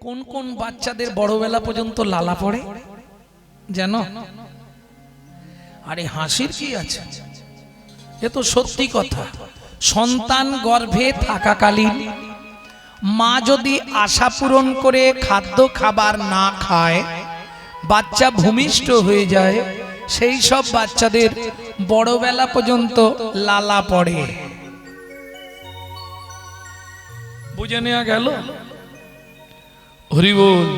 কোন কোন বাচ্চাদের বড়বেলা পর্যন্ত লালা পড়ে জানো? আরে হাসির কি আছে, এ তো সত্যি কথা। সন্তান গর্ভে থাকাকালীন মা যদি আশা পূরণ করে খাদ্য খাবার না খায়, বাচ্চা ভূমিষ্ঠ হয়ে যায়, সেই সব বাচ্চাদের বড়বেলা পর্যন্ত লালা পড়ে। বুঝে নেওয়া গেল? হরি বল।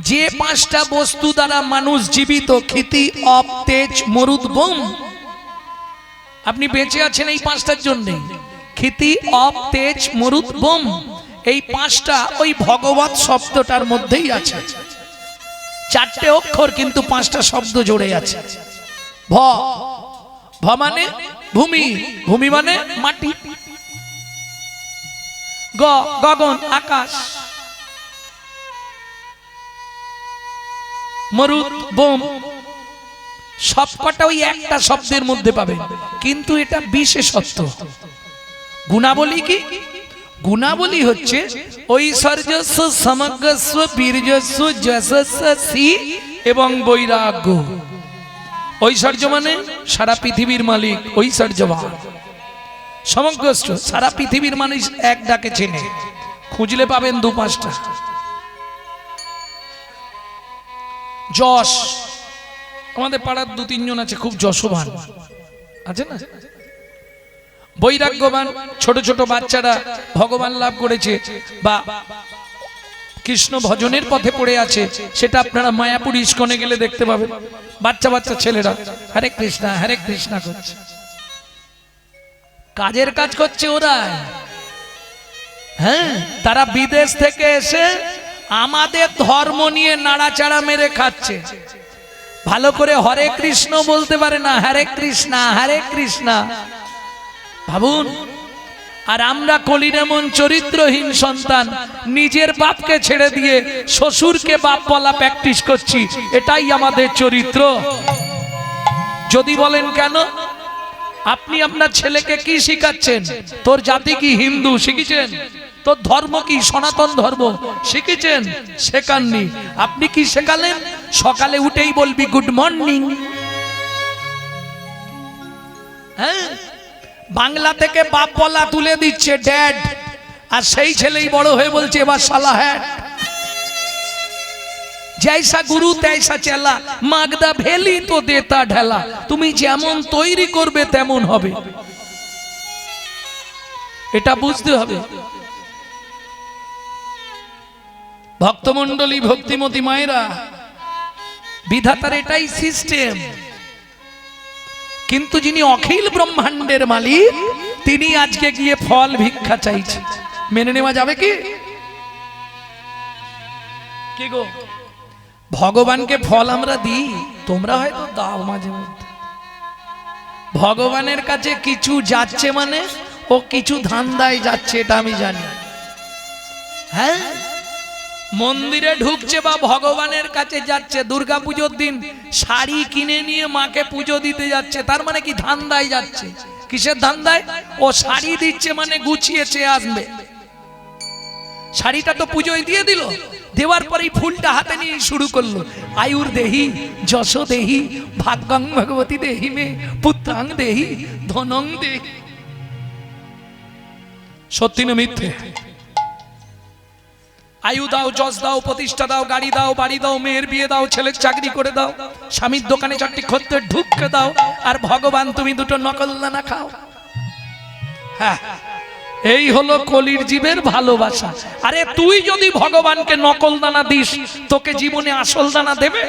যে পাঁচটা বস্তু দ্বারা মানুষ জীবিত, ক্ষিতি, অপ, তেজ, মরুদ, বোম, আপনি বেঁচে আছেন এই পাঁচটার জন্য। ক্ষিতি, অপ, তেজ, মরুদ, বোম, এই পাঁচটা ওই ভগবত শব্দটার মধ্যেই আছে। চারটে অক্ষর কিন্তু পাঁচটা শব্দ জুড়ে আছে। ভ, ভ মানে ভূমি, ভূমি মানে মাটি। গ, গগন, আকাশ। মরুদ, বোম, সবকটা ওই একটা শব্দের মধ্যে পাবে, কিন্তু এটা বিশেষত্ব। গুণাবলী কি? গুণাবলী হচ্ছে ঐশ্বর্যস্ব, সমগ্রস্ব, বীর্যস্ব, যশস্ব, শ্রী এবং বৈরাগ্য। ঐশ্বর্য মানে সারা পৃথিবীর মালিক ঐশ্বর্যবান। সমগ্রস্ব সারা পৃথিবীর মানুষ এক ডাকে চেনে, খুঁজলে পাবেন দু পাঁচটা। যশ, আমাদের পাড়ার দু তিনজন আছে খুব যশবান, আছে না? বৈরাগ্যবান, ছোট ছোট বাচ্চারা ভগবান লাভ করেছে বা কৃষ্ণ ভজনের পথে পড়ে আছে, সেটা আপনারা মায়াপুর ইস্কনে গেলে দেখতে পাবেন। বাচ্চা বাচ্চা ছেলেরা হরে কৃষ্ণা হরে কৃষ্ণা করছে। কাজের কাজ করছে ওরা। হ্যাঁ, তারা বিদেশ থেকে এসে আমাদের ধর্ম নিয়ে নাড়াচাড়া মেরে খাচ্ছে। ভালো করে হরে কৃষ্ণ বলতে পারে না, হরে কৃষ্ণা হরে কৃষ্ণা। ভাবুন, আর আমরা কলির এমন চরিত্রহীন সন্তান, নিজের বাপকে ছেড়ে দিয়ে শ্বশুরকে বাপ বলা প্র্যাকটিস করছি। এটাই আমাদের চরিত্র। যদি বলেন কেন, আপনি আপনার ছেলেকে কি শিখাচ্ছেন? তোর জাতি কি হিন্দু শিখেছেন? তোর ধর্ম কি সনাতন ধর্ম শিখেছেন? শেখাননি। আপনি কি শেখালেন? সকালে উঠেই বলবি গুড মর্নিং। হ্যাঁ, বাংলা থেকে বাপ বলা তুলে দিচ্ছে ড্যাড, আর সেই ছেলেই বড় হয়ে বলছে এবার শালা হ্যাট। জৈসা গুরু তৈসা চেলা, মাগদা ভেলি তো দেতা ঢেলা। তুমি যেমন তৈরি করবে তেমন হবে, এটা বুঝতে হবে। ভক্তমণ্ডলী, ভক্তিমতী মায়েরা, বিধাতার এটাই সিস্টেম। কিন্তু যিনি অখিল ব্রহ্মাণ্ডের মালিক, তিনি আজকে গিয়ে ফল ভিক্ষা চাইছে। মেনে নেওয়া যাবে কি? কি গো, ভগবানকে ফল আমরা দিই, তোমরা হয়তো দাও মাঝে মধ্যে। ভগবানের কাছে কিছু যাচ্ছে মানে ও কিছু ধান্দায় যাচ্ছে, এটা আমি জানি। হ্যাঁ, মন্দিরে ঢুকছে বা ভগবানের কাছে যাচ্ছে। দুর্গা পুজোর দিন শাড়ি কিনে নিয়ে মাকে পুজো দিতে যাচ্ছে, তার মানে কি ধান্দায় যাচ্ছে। কিসের ধান্দায়? ও শাড়ি দিচ্ছে মানে গুছিয়েছে আসবে। শাড়িটা তো পুজোয় দিয়ে দিল, দেওয়ার পরেই ফুলটা হাতে নিয়ে শুরু করলো, আয়ুর দেহি যশ দেহি ভাগ্যং ভগবতী দেহি মে পুত্রাং দেহি ধনং দেহি। সত্যি না মিথ্যে? আয়ু দাও, যশ দাও, প্রতিষ্ঠা দাও, গাড়ি দাও, বাড়ি দাও, মেয়ের বিয়ে দাও, ছেলের চাকরি করে দাও, স্বামীর দোকানে চারটি খদ্দের ঢুকতে দাও, আর ভগবান তুমি দুটো নকল দানা খাও। হ্যাঁ, এই হলো কলির জীবের ভালোবাসা। আরে তুই যদি ভগবানকে নকল দানা দিস, তোকে জীবনে আসল দানা দেবে?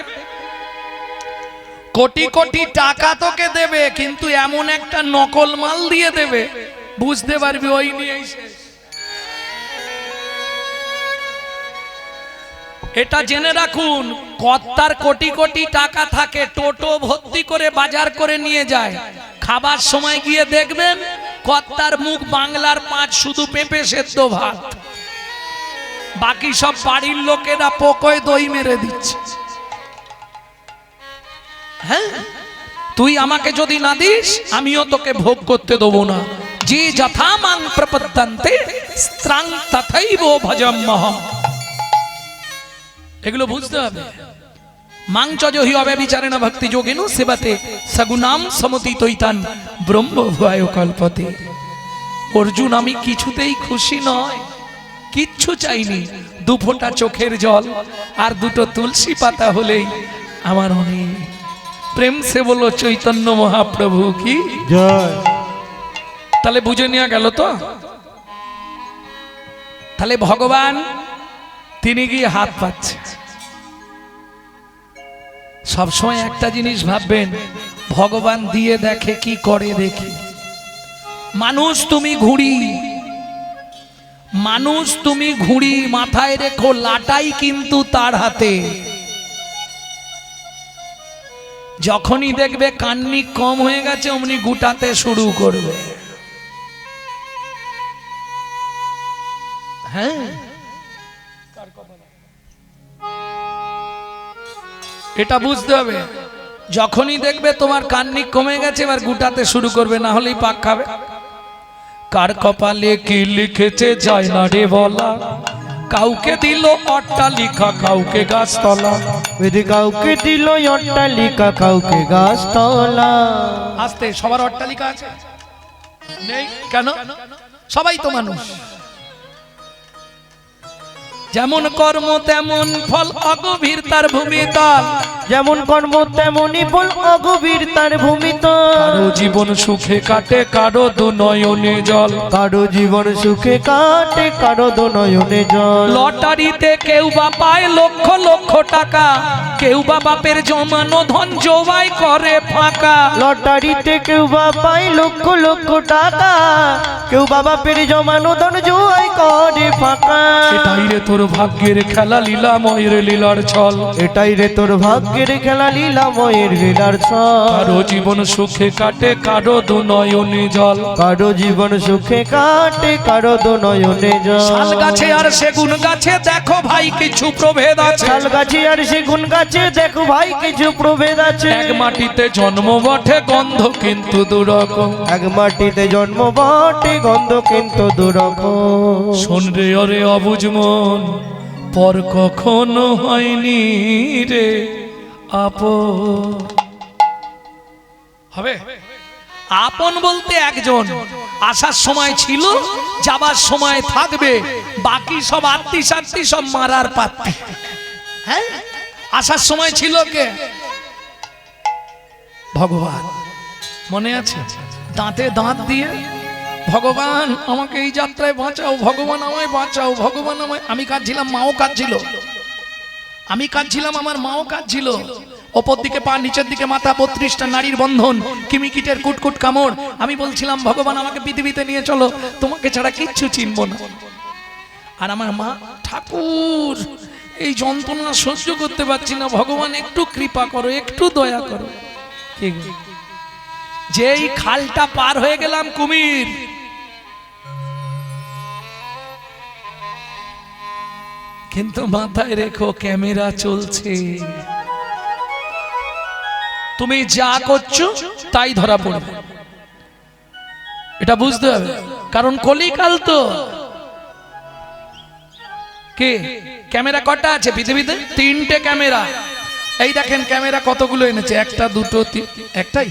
কোটি কোটি টাকা তোকে দেবে, কিন্তু এমন একটা নকল মাল দিয়ে দেবে, বুঝতে পারবি ওই নিয়েই শেষ। এটা জেনে রাখুন, কর্তার কোটি কোটি টাকা থাকে, টোটো ভর্তি করে বাজার করে নিয়ে যায়। খাবার সময় গিয়ে দেখবেন কর্তার মুখ বাংলার পাঁচ, শুধু পেঁপে সেদ্ধ ভাত, বাকি সব বাড়ির লোকেরা পোকোয় দই মেরে দিচ্ছে। হ্যাঁ, তুই আমাকে যদি না দিস, আমিও তোকে ভোগ করতে দেবো না। যে যথা মাং প্রপদ্যন্তে স্ত্রাং তথৈব ভজম্মহম। এগুলো বুঝতে হবে। মাংচজহি অব্যভিচারেণ ভক্তি যোগেন সেবাতে সগুনাম সমতি তৈতান ব্রহ্ম ভয় কল্পতে। অর্জুন, আমি কিছুতেই খুশি নয়, কিচ্ছু চাইনি, দু ফোঁটা চোখের জল আর দুটো তুলসী পাতা হলেই আমার অনেক। প্রেম সে বলো চৈতন্য মহাপ্রভু কি জয়। তাহলে বুঝে নেওয়া গেল তো। তাহলে ভগবান তিনি গিয়ে হাত পাচ্ছে। সবসময় একটা জিনিস ভাববেন, ভগবান দিয়ে দেখে কি করে দেখি। মানুষ তুমি ঘুড়ি, মানুষ তুমি ঘুড়ি, মাথায় রেখো লাটাই কিন্তু তার হাতে। যখনই দেখবে কান্নি কম হয়ে গেছে অমনি গুটাতে শুরু করবে। হ্যাঁ, এটা বুঝতে হবে। যখনই দেখবে তোমার কান্নি কমে গেছে এবার গুটাতে শুরু করবে, না হলেই পাক খাবে। কার কপালে কি লিখেছে যায় না রে বলা, কাউকে দিল অট্টালিকা কাউকে গাছতলা। কাউকে দিল অট্টালিকা কাউকে গাছতলা। আস্তে, সবার অট্টালিকা আছে নেই কেন? সবাই তো মানুষ। যেমন কর্ম তেমন ফল, অগভীর তার ভূমিতল। যেমন কর্ম তেমনই ফল, অগভীর তার ভূমিতল। কারো জীবন সুখে কাটে কারো দু নয়নে জল। কারো জীবন সুখে কাটে কারো দু নয়নে জল। লটারিতে কেউ বা পায় লক্ষ লক্ষ টাকা, কেউ বা বাপের জমানো ধন জোয়াই করে ফাঁকা। লটারিতে কেউ বা পায় লক্ষ লক্ষ টাকা, কেউ বা বাপের জমানো ধন জোয়াই করে ফাঁকা। এটাই রে তোর ভাগ্যের খেলা, লীলাময়ের লীলার ছল। এটাই রে তোর ভাগ্যের খেলা, লীলাময়ের লীলার ছল। কারো জীবন সুখে কাটে কারো দু নয়নে জল। কারো জীবন সুখে কাটে কারো দু নয়নে জল। শাল গাছে আর সেগুন গাছে দেখো ভাই কিছু প্রভেদ আছে। শাল গাছে আর সেগুন গাছে দেখো ভাই কিছু প্রভেদ আছে। এক মাটিতে জন্ম বটে গন্ধ কিন্তু দুরকম। এক মাটিতে জন্ম বটে গন্ধ কিন্তু দুরকম। শোন রে ওরে অবুঝ মন, পর কখনো হয়নি রে আপন। হবে আপন বলতে একজন, আসার সময় ছিল যাবার সময় থাকবে, বাকি সব আত্মী সাত্মী সব মারার পাত্রী। হ্যাঁ, আসার সময় ছিল কে? ভগবান। মনে আছে? দাঁতে দাঁত দিয়ে ভগবান আমাকে এই যাত্রায় বাঁচাও, ভগবান আমায় বাঁচাও, ভগবান আমায়। আমি কাঁদছিলাম, মাও কাঁদছিল। আমি কাঁদছিলাম, আমার মাও কাঁদছিল। ওপর দিকে পা, নিচের দিকে মাথা, 32টা নারীর বন্ধন, কিমিকিটের কুটকুট কামড়। আমি বলছিলাম ভগবান আমাকে পৃথিবীতে নিয়ে চলো, তোমাকে ছাড়া কিচ্ছু চিনব না। আর আমার মা, ঠাকুর এই যন্ত্রণা সহ্য করতে পারছি না, ভগবান একটু কৃপা করো, একটু দয়া করো। যেই খালটা পার হয়ে গেলাম কুমির, কিন্তু মাথায় রেখো ক্যামেরা চলছে। তুমি যা করছো তাই ধরা পড়বে, এটা বুঝতে হবে। কারণ কলিকাল তো। কে ক্যামেরা কটা আছে পৃথিবীতে? 3টে ক্যামেরা। এই দেখেন ক্যামেরা কতগুলো এনেছে, একটা দুটো একটাই,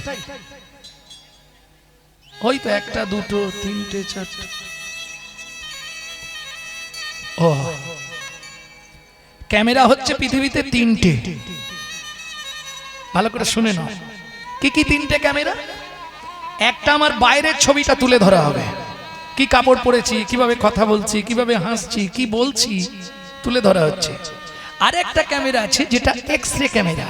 ওই তো একটা দুটো তিনটে চারটে। ও, ক্যামেরা হচ্ছে পৃথিবীতে 3টে। ভালো করে শুনে নাও, কি কি 3টে ক্যামেরা? একটা আমার বাইরের ছবিটা তুলে ধরা হবে, কি কাপড় পরেছি, কিভাবে কথা বলছি, কিভাবে হাসছি, কি বলছি, তুলে ধরা হচ্ছে। আর একটা ক্যামেরা আছে যেটা এক্স-রে ক্যামেরা,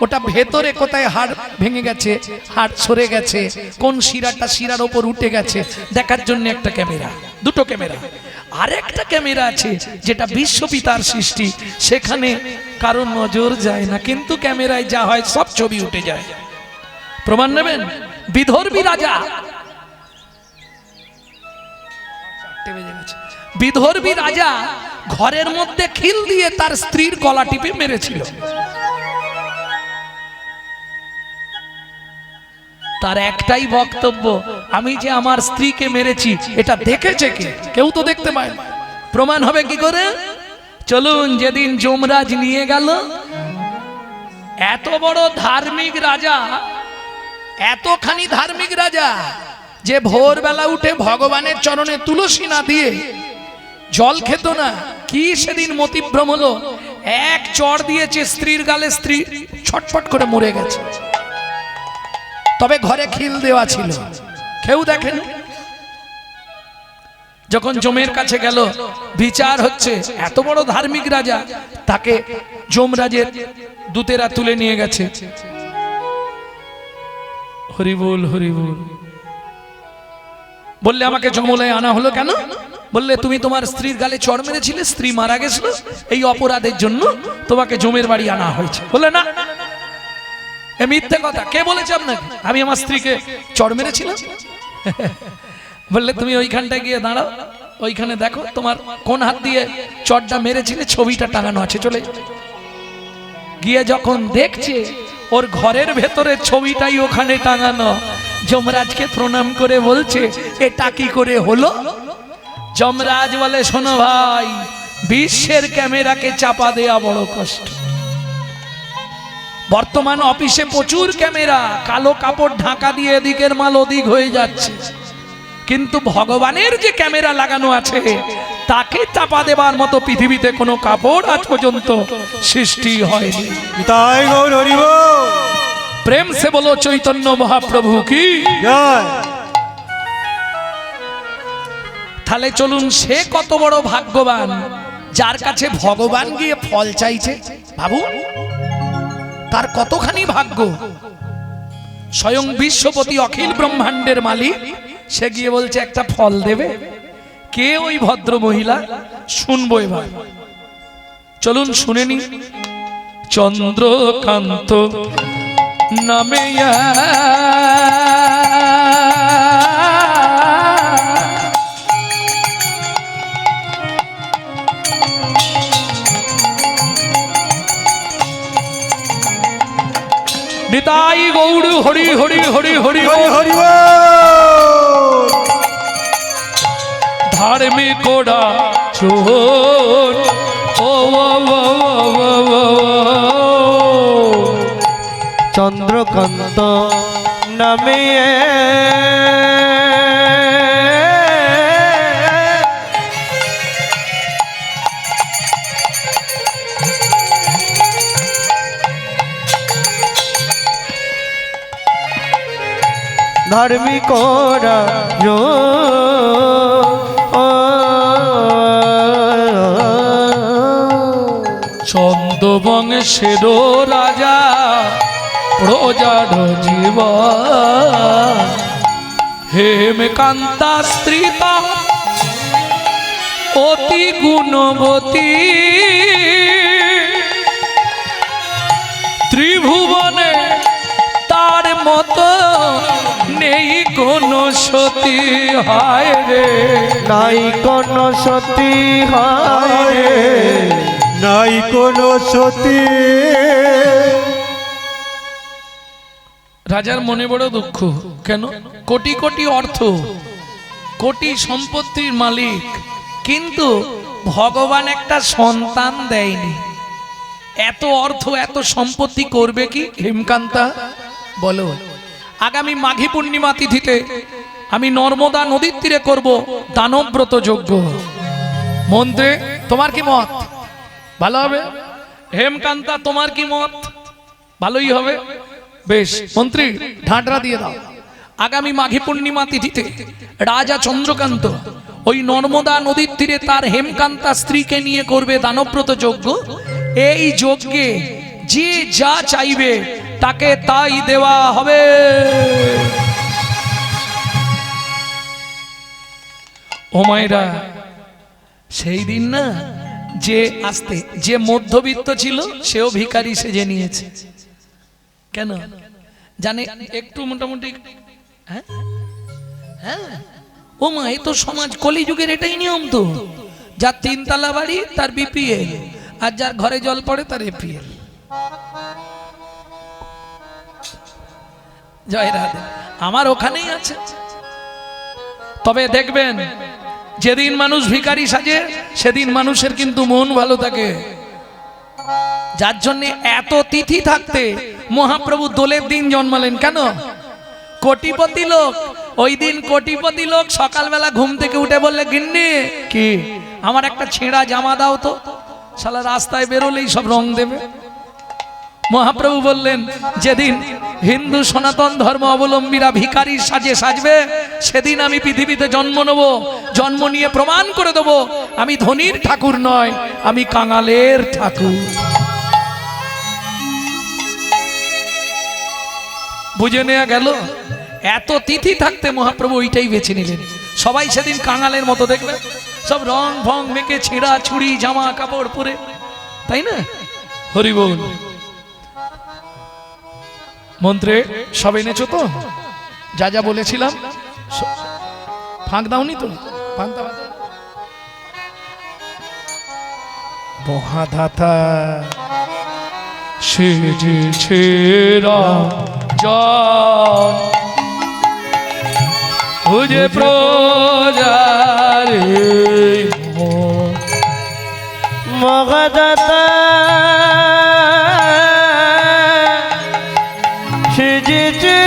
ওটা ভেতরে কোথায় হাড় ভেঙে গেছে, হাড় সরে গেছে, কোন শিরাটা শিরার ওপর উঠে গেছে দেখার জন্য একটা ক্যামেরা। 2টো ক্যামেরা। আরেকটা ক্যামেরা আছে যেটা বিশ্বপিতার সৃষ্টি, সেখানে কারো নজর যায় না, কিন্তু ক্যামেরায় যা হয় সব ছবি উঠে যায়। প্রমাণ নেবেন? বিদর্ভী রাজা, বিদর্ভী রাজা ঘরের মধ্যে খিল দিয়ে তার স্ত্রীর গলা টিপে মেরেছিল। তার একটাই বক্তব্য, আমি যে আমার স্ত্রীকে মেরেছি এটা দেখেছে কে? কেউ তো দেখতে পায় না। প্রমাণ হবে কি করে? চলুন যেদিন যমরাজ নিয়ে গেল, এত বড় ধার্মিক রাজা, এতখানি ধার্মিক রাজা যে ভোরবেলা উঠে ভগবানের চরণে তুলসী না দিয়ে জল খেত না। কি সেদিন মতিভ্রম হলো, এক চড় দিয়েছে স্ত্রীর গালে, স্ত্রী ছটফট করে মরে গেছে। তবে ঘরে খিল দেওয়া ছিল, কেউ দেখেনি। যখন যমের কাছে গেল, বিচার হচ্ছে, এত বড় ধার্মিক রাজা, তাকে যমরাজের দূতেরা তুলে নিয়ে গেছে। হরি বল হরি বল। বললে আমাকে যমলায় আনা হলো কেন? বললে তুমি তোমার স্ত্রীর গালে চড় মেরেছিলে, স্ত্রী মারা গেছিল, এই অপরাধের জন্য তোমাকে যমের বাড়ি আনা হয়েছে। বললে না, এ মিথ্যে কথা। কে বলেছে আপনাকে আমি আমার স্ত্রীকে চড় মেরেছিলাম? বললে তুমি ওইখানটায় গিয়ে দাঁড়াও, ওইখানে দেখো তোমার কোন হাত দিয়ে চড়টা মেরেছিলে, ছবিটা টাঙানো আছে। চলে গিয়ে যখন দেখছে ওর ঘরের ভেতরে ছবিটাই ওখানে টাঙানো, যমরাজকে প্রণাম করে বলছে এটা কি করে হলো? যমরাজ বলে শোনো ভাই, বিশ্বের ক্যামেরাকে চাপা দেয়া বড় কষ্ট। বর্তমান অফিসে প্রচুর ক্যামেরা, কালো কাপড় ঢাকা দিয়ে এদিকের মাল ওদিক হয়ে যাচ্ছে, কিন্তু ভগবানের যে ক্যামেরা লাগানো আছে তাকে চাপা দেবার মতো পৃথিবীতে কোনো কাপড় আজ পর্যন্ত সৃষ্টি হয়নি। তাই গৌর হরি বল। প্রেম সে বলো চৈতন্য মহাপ্রভু কি জয়। তাহলে চলুন, সে কত বড় ভাগ্যবান যার কাছে ভগবান গিয়ে ফল চাইছে। ভাবু তার কতখানি ভাগ্য। স্বয়ং বিশ্বপতি অখিল ব্রহ্মাণ্ডের মালিক, সে গিয়ে বলছে একটা ফল দেবে। কে ওই ভদ্র মহিলা? শুনবো এবার, চলুন শুনে নি। চন্দ্রকান্ত নামে নিতাই গৌর হরি হরি হরি হরি হরি বল। ধার্মিক ওরা চোর ও চন্দ্রকান্ত নামে ধার্মিক চন্দ্রবংশের রাজা প্রজার জীব হেমকান্তা স্ত্রীতা অতি গুণবতী ত্রিভুবনে তার মতো নেই কোন সতী। হায় রে নাই কোন সতী, হায় রে নাই কোন সতী। রাজার মনে বড় দুঃখ। কেন? কোটি কোটি অর্থ, কোটি সম্পত্তির মালিক, কিন্তু ভগবান একটা সন্তান দেয়নি। এত অর্থ এত সম্পত্তি করবে কি হেমকান্তা? বলো, আগামী মাঘী পূর্ণিমা তিথিতে আমি নর্মদা নদীর তীরে করব দানব্রত যজ্ঞ। মন্ত্রে তোমার কি মত? ভালো হবে। হেমকান্তা তোমার কি মত? ভালোই হবে। বেশ মন্ত্রী, ঢাঁটরা দিয়ে দাও। আগামী মাঘী পূর্ণিমা তিথিতে রাজা চন্দ্রকান্ত ওই নর্মদা নদীর তীরে তার হেমকান্তা স্ত্রীকে নিয়ে করবে দানব্রত যজ্ঞ। এই যজ্ঞে যে যা চাইবে তাকে তাই দেওয়া হবে। ও মায়েরা, সেই দিন না যে আসতে যে মধ্যবিত্ত ছিল সেও ভিখারি সেজে নিয়েছে। কেন জানে? একটু মোটামুটি হ্যাঁ হ্যাঁ ও মা, এই তো সমাজ কলিযুগের এটাই নিয়ম তো। যার তিনতলা বাড়ি তার বিপিএল, আর যার ঘরে জল পড়ে তার এপিএল। জয় রাধে। আমার ওখানেই আছে। তবে দেখবেন যেদিন মানুষ ভিখারি সাজে সেদিন মানুষের কিন্তু মন ভালো থাকে। যার জন্য এত তিথি থাকতে মহাপ্রভু দোলের দিন জন্মালেন। কেন? কোটিপতি লোক, ওই দিন কোটিপতি লোক সকালবেলা ঘুম থেকে উঠে বললে, গিন্নি কি আমার একটা ছেঁড়া জামা দাও তো, শালা রাস্তায় বেরোলেই সব রং দেবে। মহাপ্রভু বললেন, যেদিন হিন্দু সনাতন ধর্ম অবলম্বীরা ভিখারি সাজে সাজবে সেদিন আমি পৃথিবীতে জন্ম নেব, জন্ম নিয়ে প্রমাণ করে দেব আমি ধনীর ঠাকুর নয়, আমি কাঙালের ঠাকুর। বুঝে নেওয়া গেল? এত তিথি থাকতে মহাপ্রভু ওইটাই বেছে নিলেন। সবাই সেদিন কাঙালের মতো দেখবে, সব রং ফং মেখে ছেঁড়া ছুরি জামা কাপড় পরে, তাই না? হরি বল। মন্ত্রে সব এনেছো তো? যা যা বলেছিলাম ফাঁক দাওনি তো? মহাধাতা সেজেছে রাজন বুঝে প্রজারে মহাদাতা সেজেছে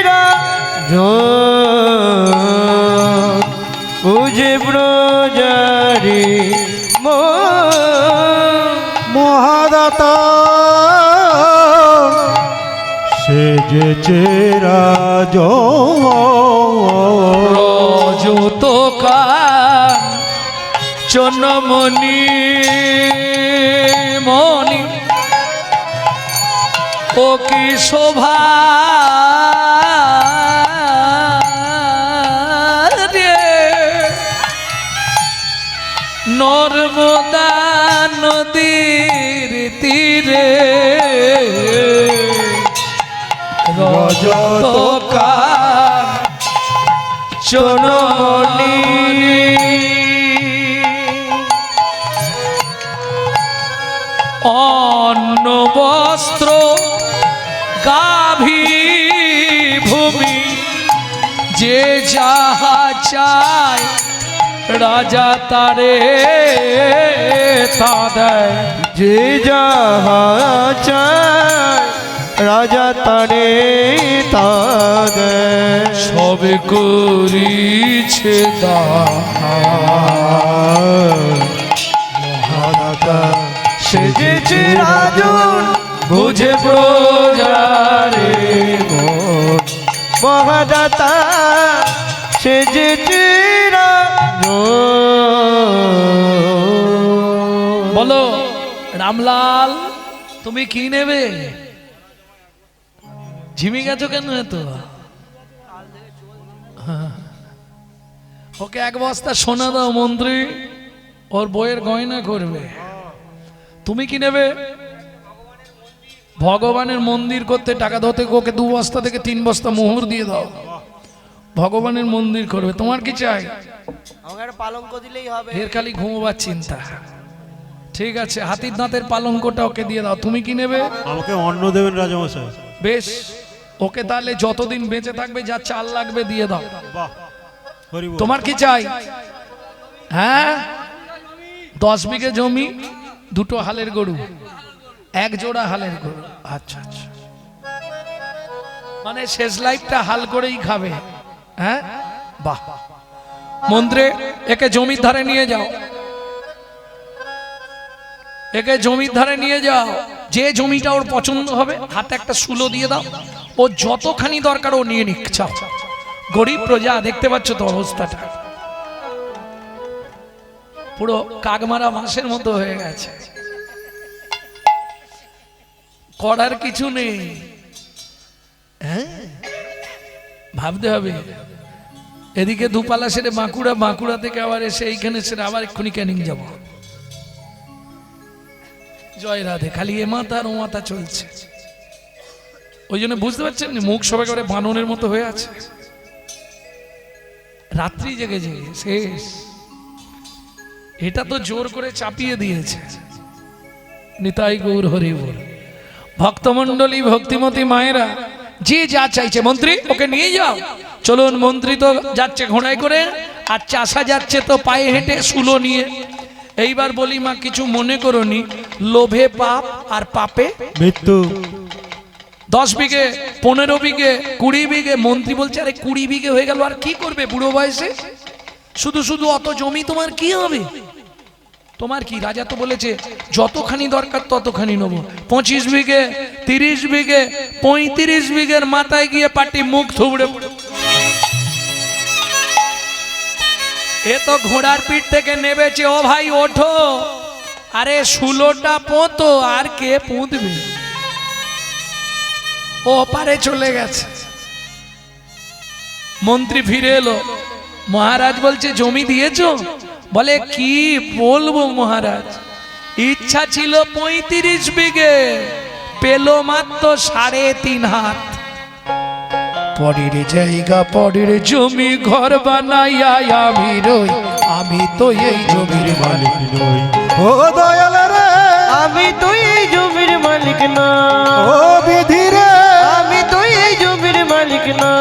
রাজন বুঝে প্রজারে মহাদাতা সেজেছে রজত কাঞ্চনমণি মণি ও কি শোভা রে, নর্মদা নদীর তীরে রজত কাঞ্চনমণি অন্ন বস্ত্র গাভী ভূমি যে যাহা চায় রাজা তারে তা দেয়, যে যাহা চায় রাজা তারে তা দেয়, সব করিছে দান। মহাদাতা সেজেছে রাজন বুঝে প্রজারে মন। মহাদাতা সেজেছে রাজন। বলো রামলাল তুমি কি নেবে? ঝিমি গেছো কেন এত? ওকে এক বস্তা সোনা দাও মন্ত্রী, ওর বইয়ের গয়না করবে। তুমি কি নেবে? ভগবানের মন্দির করতে টাকা ধরতে ওকে 2 বস্তা থেকে 3 বস্তা মোহর দিয়ে দাও, ভগবানের মন্দির করবে। তোমার কি চাই? আমার পালঙ্ক দিলেই হবে। এর খালি ঘুমোবার চিন্তা। ঠিক আছে, হাতির দাঁতের পালঙ্কটা ওকে দিয়ে দাও। তুমি কি নেবে? আমাকে অন্ন দেবেন রাজামশাই। বেশ, ওকে তাহলে যতদিন বেঁচে থাকবে যা চাল লাগবে দিয়ে দাও। বাহ, হরি বল। তোমার কি চাই? হ্যাঁ, 10 বিঘে জমি, 2টো হালের গরু, 1 জোড়া হালের গরু। আচ্ছা আচ্ছা, মানে শেষ লাইফটা হাল করেই খাবে। হ্যাঁ, বাহ। মন্ত্রে একে জমির ধারে নিয়ে যাও, একে জমির ধারে নিয়ে যাও। যে জমিটা ওর পছন্দ হবে হাতে একটা শুলো দিয়ে দাও, ও যতখানি দরকার ও নিয়ে নিক। চাও, গরিব প্রজা, দেখতে পাচ্ছ তো অবস্থাটা, পুরো কাকমারা মাসের মতো হয়ে গেছে, করার কিছু নেই। হ্যাঁ, ভাবতে হবে। এদিকে দুপালা সেরে বাঁকুড়া, বাঁকুড়া থেকে আবার এসে এইখানে সেরে আবার এক্ষুনি ক্যানিং যাব। জয় রাধে, খালি এ মাথা আর ও মাথা চলছে। ওই জন্য বুঝতে পারছেন মুখ সবাই করে বাননের মতো হয়ে আছে, রাত্রি জেগে জেগে শেষ। এটা তো জোর করে চাপিয়ে দিয়েছে। নিতাই গৌর হরি বল। ভক্তমণ্ডলী, ভক্তিমতী মায়েরা, যে যা চাইছে, মন্ত্রী ওকে নিয়ে যাও। চলুন, মন্ত্রী তো যাচ্ছে ঘোড়ায় করে, আর চাষা যাচ্ছে তো পায়ে হেঁটে শুলো নিয়ে। এইবার বলি মা কিছু মনে করনি, লোভে পাপ আর পাপে মৃত্যু। 10 বিঘে 15 বিঘে 20 বিঘে, মন্ত্রী বলছে আরে 20 বিঘে হয়ে গেল আর কি করবে বুড়ো বয়সে, শুধু শুধু অত জমি তোমার কি হবে, তোমার কি? রাজা তো বলেছে যতখানি দরকার ততখানি নেব। 25 বিঘে 30 বিঘে 35 বিঘের মাথায় গিয়ে পাটি মুখ থুবড়ে এ তো ঘোড়ার পিঠ থেকে নেবেছে। ও ভাই ওঠো, আরে শুলোটা পোঁতো, আর কে পুঁতবে? ও পারে চলে গেছে। মন্ত্রী ফিরে এলো, মহারাজ বলছে জমি দিয়েছো? বলে কি বলবো মহারাজ, ইচ্ছা ছিল 35 বিঘে, পেলো মাত্র 3.5 হাত। পরের জায়গা পরের জমি ঘর বানাইয়া আমি রই, আমি তো এই জমির মালিক নই। ও দয়াল রে, আমি তো এই জমির মালিক না। ও বিধি রে, আমি তো এই জমির মালিক না।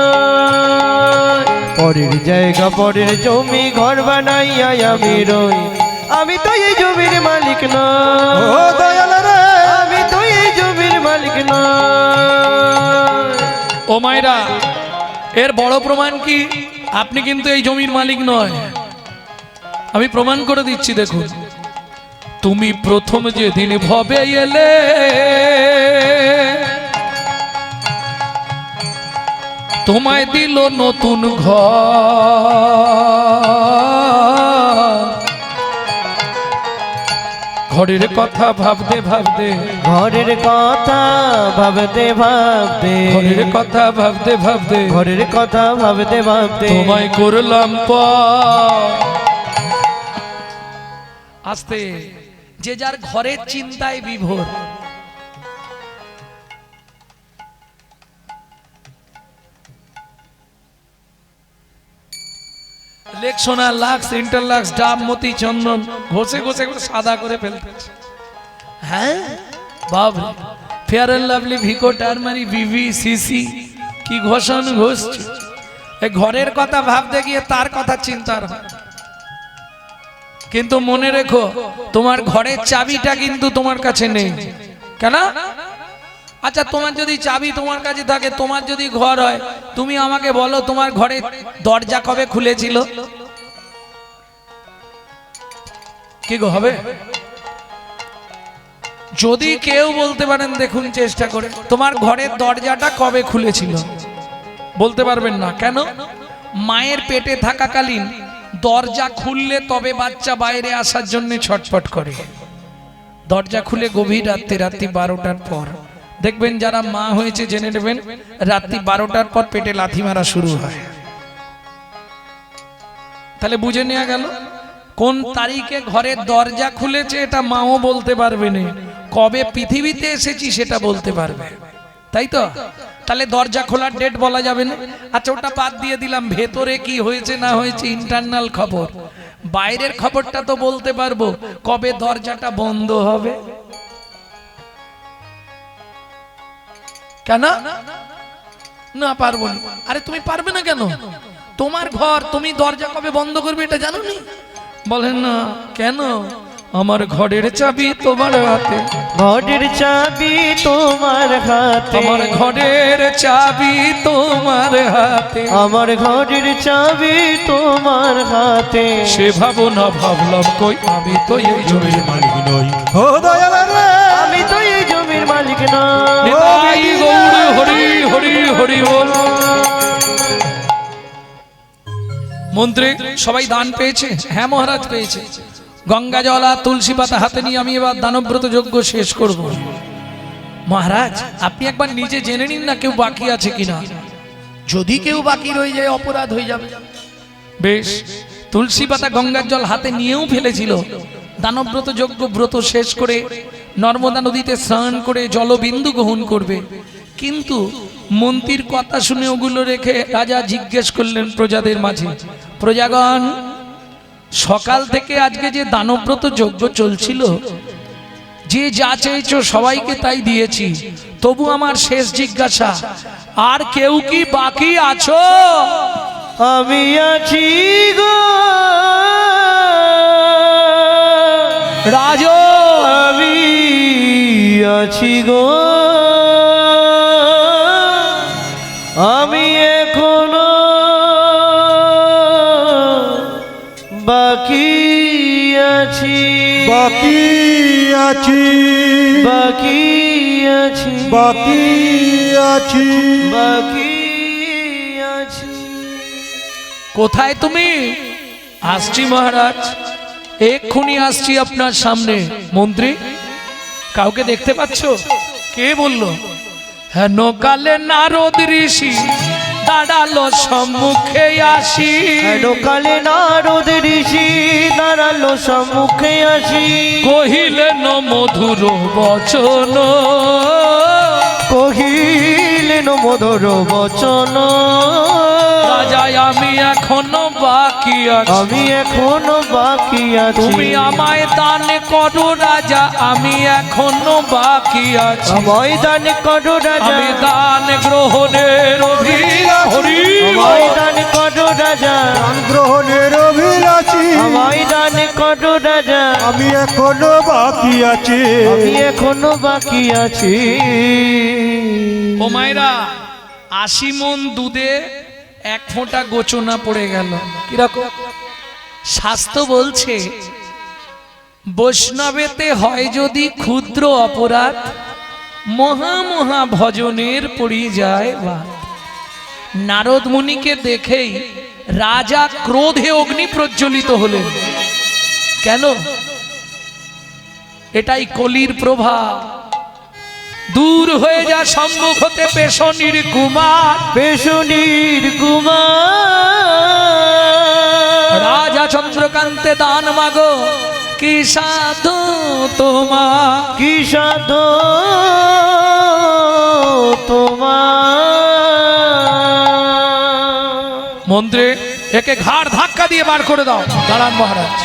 পরের জায়গা পরের জমি ঘর বানাইয়া আমি রই, আমি তো এই জমির মালিক না। ও দয়াল রে, আমি তো এই জমির মালিক না। ও মায়েরা, এর বড় প্রমাণ কি? আপনি কিন্তু এই জমির মালিক নয়। আমি প্রমাণ করে দিচ্ছি, দেখুন। তুমি প্রথম যেদিন ভবে এলে, তোমায় দিল নতুন ঘর, ঘরের কথা ভাবতে ভাবতে, ঘরের কথা ভাবতে ভাবতে, ঘরের কথা ভাবতে ভাবতে, ঘরের কথা ভাবতে ভাবতে তোমায় করলাম পর। আস্তে, যে যার ঘরের চিন্তায় বিভোর। লেকসোনা লাক্স ইন্টারলাক্স ডাব মতি চন্দন ঘষে ঘষে করে সাদা করে ফেলতেছে। হ্যাঁ বাবা, ফেয়ার অ্যান্ড লাভলি, ভিকো, টারমারি, বিভি, সিসি, কি ঘষণ ঘষছে। এই ঘরের কথা ভাবতে গিয়ে তার কথা চিন্তার হয়। কিন্তু মনে রেখো, তোমার ঘরের চাবিটা কিন্তু তোমার কাছে নেই। কেন? আচ্ছা, তোমার যদি চাবি তোমার কাছে থাকে, তোমার যদি ঘর হয়, তুমি আমাকে বলো তোমার ঘরের দরজা কবে খুলেছিল? কি গো হবে? যদি কেউ বলতে পারেন, দেখুন চেষ্টা করে, তোমার ঘরের দরজাটা কবে খুলেছিল? বলতে পারবেন না। কেন? মায়ের পেটে থাকাকালীন দরজা খুললে তবে বাচ্চা বাইরে আসার জন্য ছটফট করে। দরজা খুলে গভীর রাত্রি 12টার পর দেখবেন, যারা মা হয়েছে জেনে নেবেন, রাত্রি 12টার পর পেটে লাথি মারা শুরু হয়। তাহলে বুঝে নেওয়া গেল কোন তারিখে ঘরের দরজা খুলেছে, এটা মাও বলতে পারবে না। কবে পৃথিবীতে এসেছি সেটা বলতে পারবে, তাই তো? তাহলে দরজা খোলার ডেট বলা যাবে না। আচ্ছা, ওটা বাদ দিয়ে দিলাম, ভেতরে কি হয়েছে না হয়েছে ইন্টারনাল খবর, বাইরের খবরটা তো বলতে পারবো। কবে দরজাটা বন্ধ হবে? কেন না পারবো না? আরে তুমি পারবে না কেন? তোমার ঘর, তুমি দরজা কবে বন্ধ করবে এটা জানো নি? বলেন না কেন? আমার ঘরের চাবি তোমার হাতে, ঘরের চাবি তোমার হাতে, আমার ঘরের চাবি তোমার হাতে, আমার ঘরের চাবি তোমার হাতে। সে ভাবনা ভাবলাম কই, আমি তো এই জমির মালিক নই। ও দয়াল রে, আমি তো এই জমির মালিক না। নিতাই গৌর হরি হরি হরি বল। মন্ত্রী সবাই দান পেয়েছে? হ্যাঁ মহারাজ পেয়েছে। গঙ্গা জল আর তুলসী পাতা হাতে নিয়ে আমি এবার দানব্রত যজ্ঞ শেষ করব। মহারাজ আপনি একবার নিজে জেনে নিন না কেউ বাকি আছে কিনা। যদি কেউ বাকি রয়ে যায় অপরাধ হয়ে যাবে। বেশ, তুলসী পাতা গঙ্গার জল হাতে নিয়েও ফেলেছিল। দানব্রত যজ্ঞ ব্রত শেষ করে নর্মদা নদীতে স্নান করে জলবিন্দু গ্রহণ করবে। কিন্তু মন্ত্রীর কথা শুনে ওগুলো রেখে রাজা জিজ্ঞেস করলেন প্রজাদের মাঝে, প্রজাগণ, সকাল থেকে আজকে যে দানব্রত যজ্ঞ চলছিল, যে যা চেয়েছো সবাইকে তাই দিয়েছি, তবু আমার শেষ জিজ্ঞাসা, আর কেউ কি বাকি আছো? আমি আছি গো রাজ আমি আছি গো আমি এখনো বাকি আছি বাকি আছি বাকি আছি বাকি আছি বাকি আছি। কোথায় তুমি? আসছি মহারাজ, এক্ষুনি আসছি আপনার সামনে। মন্ত্রী, কাউকে দেখতে পাচ্ছ? কে বলল? হেন কালে নারদ ঋষি দাঁড়ালো সম্মুখে আসি। কালে নারদ ঋষি দাঁড়ালো সম্মুখে আসি। কহিলেন মধুর বচন, কহিলেন মধুর বচন। রাজা আমি এখনো বাকি আছি, আমি এখনো বাকি আছি। তুমি আমায় দান করো রাজা, আমি এখনো বাকি আছি। আমায় দান করো রাজা, আমি দান গ্রহণের অভিলাষী। আমায় দান করো রাজা, দান গ্রহণের অভিলাষী। আমায় দান করো রাজা, আমি এখনো বাকি আছি। আমি এখনো বাকি আছি। ও মায়েরা, 80 মণ দুধে 1 ফোঁটা গোচনা পড়ে গেল। কিরকম? শাস্ত্র বলছে বৈষ্ণবেতে হয় যদি ক্ষুদ্র অপরাধ, মহা মহা ভজনের পড়ি যায় বা। নারদ মুনিকে দেখেই রাজা ক্রোধে অগ্নি প্রজ্বলিত হলেন। কেন? এটাই কলির প্রভাব। দূর হয়ে যা সম্মুখ হতে পেশনির কুমার, পেশনির কুমার। রাজা চন্দ্রকান্তে দান মাগো, কি সাধু তোমার, কি সাধু তোমার। মন্ত্রে একে ঘাড় ধাক্কা দিয়ে বার করে দাও। দাঁড়ান মহারাজ,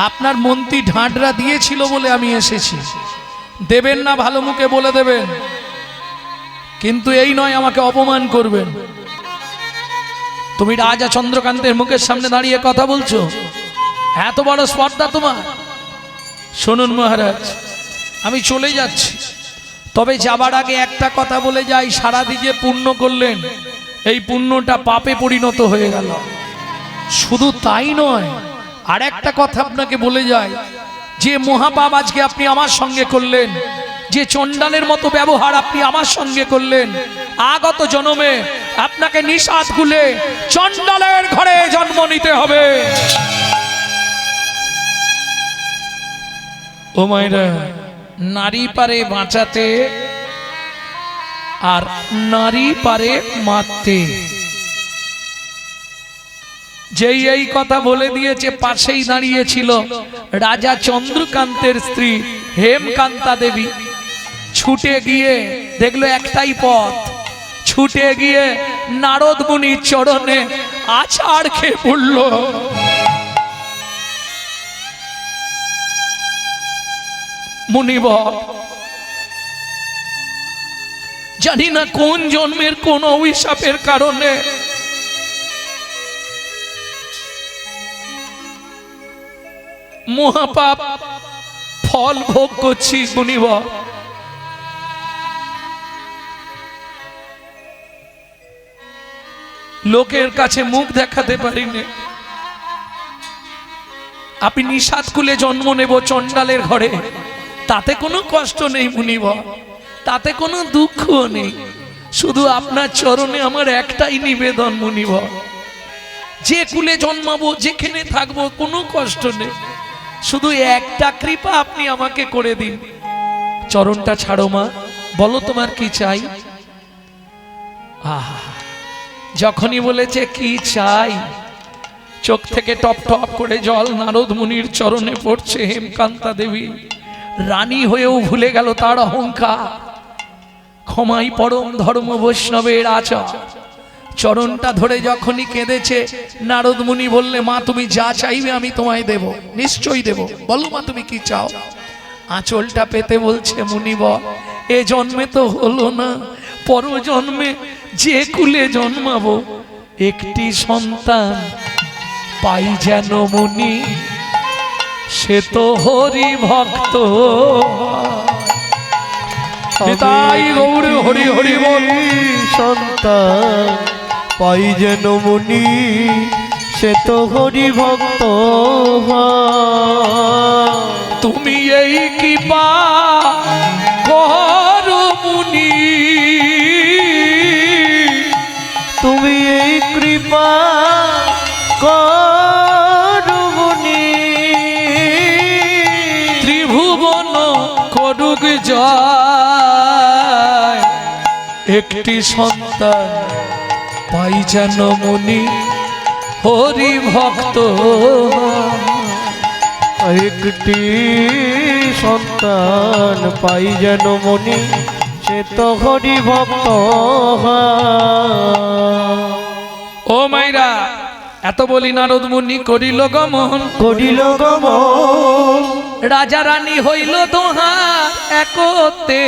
আপনার মন্ত্রী ঢাঁটরা দিয়েছিল বলে আমি এসেছি। দেবেন না ভালো মুখে বলে দেবেন, কিন্তু এই নয় আমাকে অপমান করবেন। তুমি রাজা চন্দ্রকান্তের মুখের সামনে দাঁড়িয়ে কথা বলছো, এত বড় স্পর্ধা তোমার? শুনুন মহারাজ, আমি চলে যাচ্ছি, তবে যাবার আগে একটা কথা বলে যাই। সারাদিকে পুণ্য করলেন, এই পুণ্যটা পাপে পরিণত হয়ে গেল। শুধু তাই নয়, আর একটা কথা আপনাকে বলে যাই, যে মহাপাপ আজকে আপনি আমার সঙ্গে করলেন, যে চণ্ডালের মতো ব্যবহার আপনি আমার সঙ্গে করলেন, আগত জন্মে আপনাকে নিষাদ খুলে চণ্ডালের ঘরে জন্ম নিতে হবে। ও মায়েরা, নারী পারে বাঁচাতে আর নারী পারে মারতে। যেই এই কথা বলে দিয়েছে, পাশেই দাঁড়িয়েছিল রাজা চন্দ্রকান্তের স্ত্রী হেমকান্তা দেবী। ছুটে গিয়ে দেখলো একটাই পথ, ছুটে গিয়ে নারদ মুনির চরণে আছাড় খেয়ে পড়ল। মুনিবর, জানি না কোন জন্মের কোন অভিশাপের কারণে মহাপাপ ফল ভোগ করছি। মুনিবর, লোকের কাছে মুখ দেখাতে পারিনি। আপনি নিষাদ কুলে জন্ম নেব চণ্ডালের ঘরে, তাতে কোনো কষ্ট নেই মুনিবর, তাতে কোনো দুঃখ নেই। শুধু আপনার চরণে আমার একটাই নিবেদন মুনিবর, যে কুলে জন্মাবো, যেখানে থাকবো, কোনো কষ্ট নেই। শুধু একটা কৃপা আপনি আমাকে করে দিন। চরণটা ছাড়ো মা, বলো তোমার কি চাই। আহা, যখনই বলেছে কি চাই, চোখ থেকে টপ টপ করে জল নারদ মুনির চরণে পড়ছে। হেমকান্তা দেবী রানী হয়েও ভুলে গেল তার অহংকার। ক্ষমাই পরম ধর্ম বৈষ্ণবের আচার। চরণটা ধরে যখনই কেঁদেছে, নারদ মুনি বললে, মা তুমি যা চাইবে আমি তোমায় দেব, নিশ্চয়ই দেব, বলো মা তুমি কি চাও। আঁচলটা পেতে বলছে, মুনিবর এ জন্মে তো হলো না, পর জন্মে যে কুলে জন্মাবো একটি সন্তান পাই যেন মুনি, সে তো হরি ভক্ত। নিতাই গৌর হরি হরি বল। সন্তান পাই যেন মুনি, সে তো হরি ভক্ত। তুমি এই কৃপা করো মুনি, তুমি এই কৃপা করো মুনি, ত্রিভুবন করুক জয়। একটি সন্তান পাই যেন মুনি, হরি ভক্ত। একটি সন্তান পাই যেন মুনি, সে তো হরি ভক্ত। ও মাইরা, এত বলি নারদ মুনি করিল গমন, করিল গমন, রাজা রানী হইল দোহা, একতে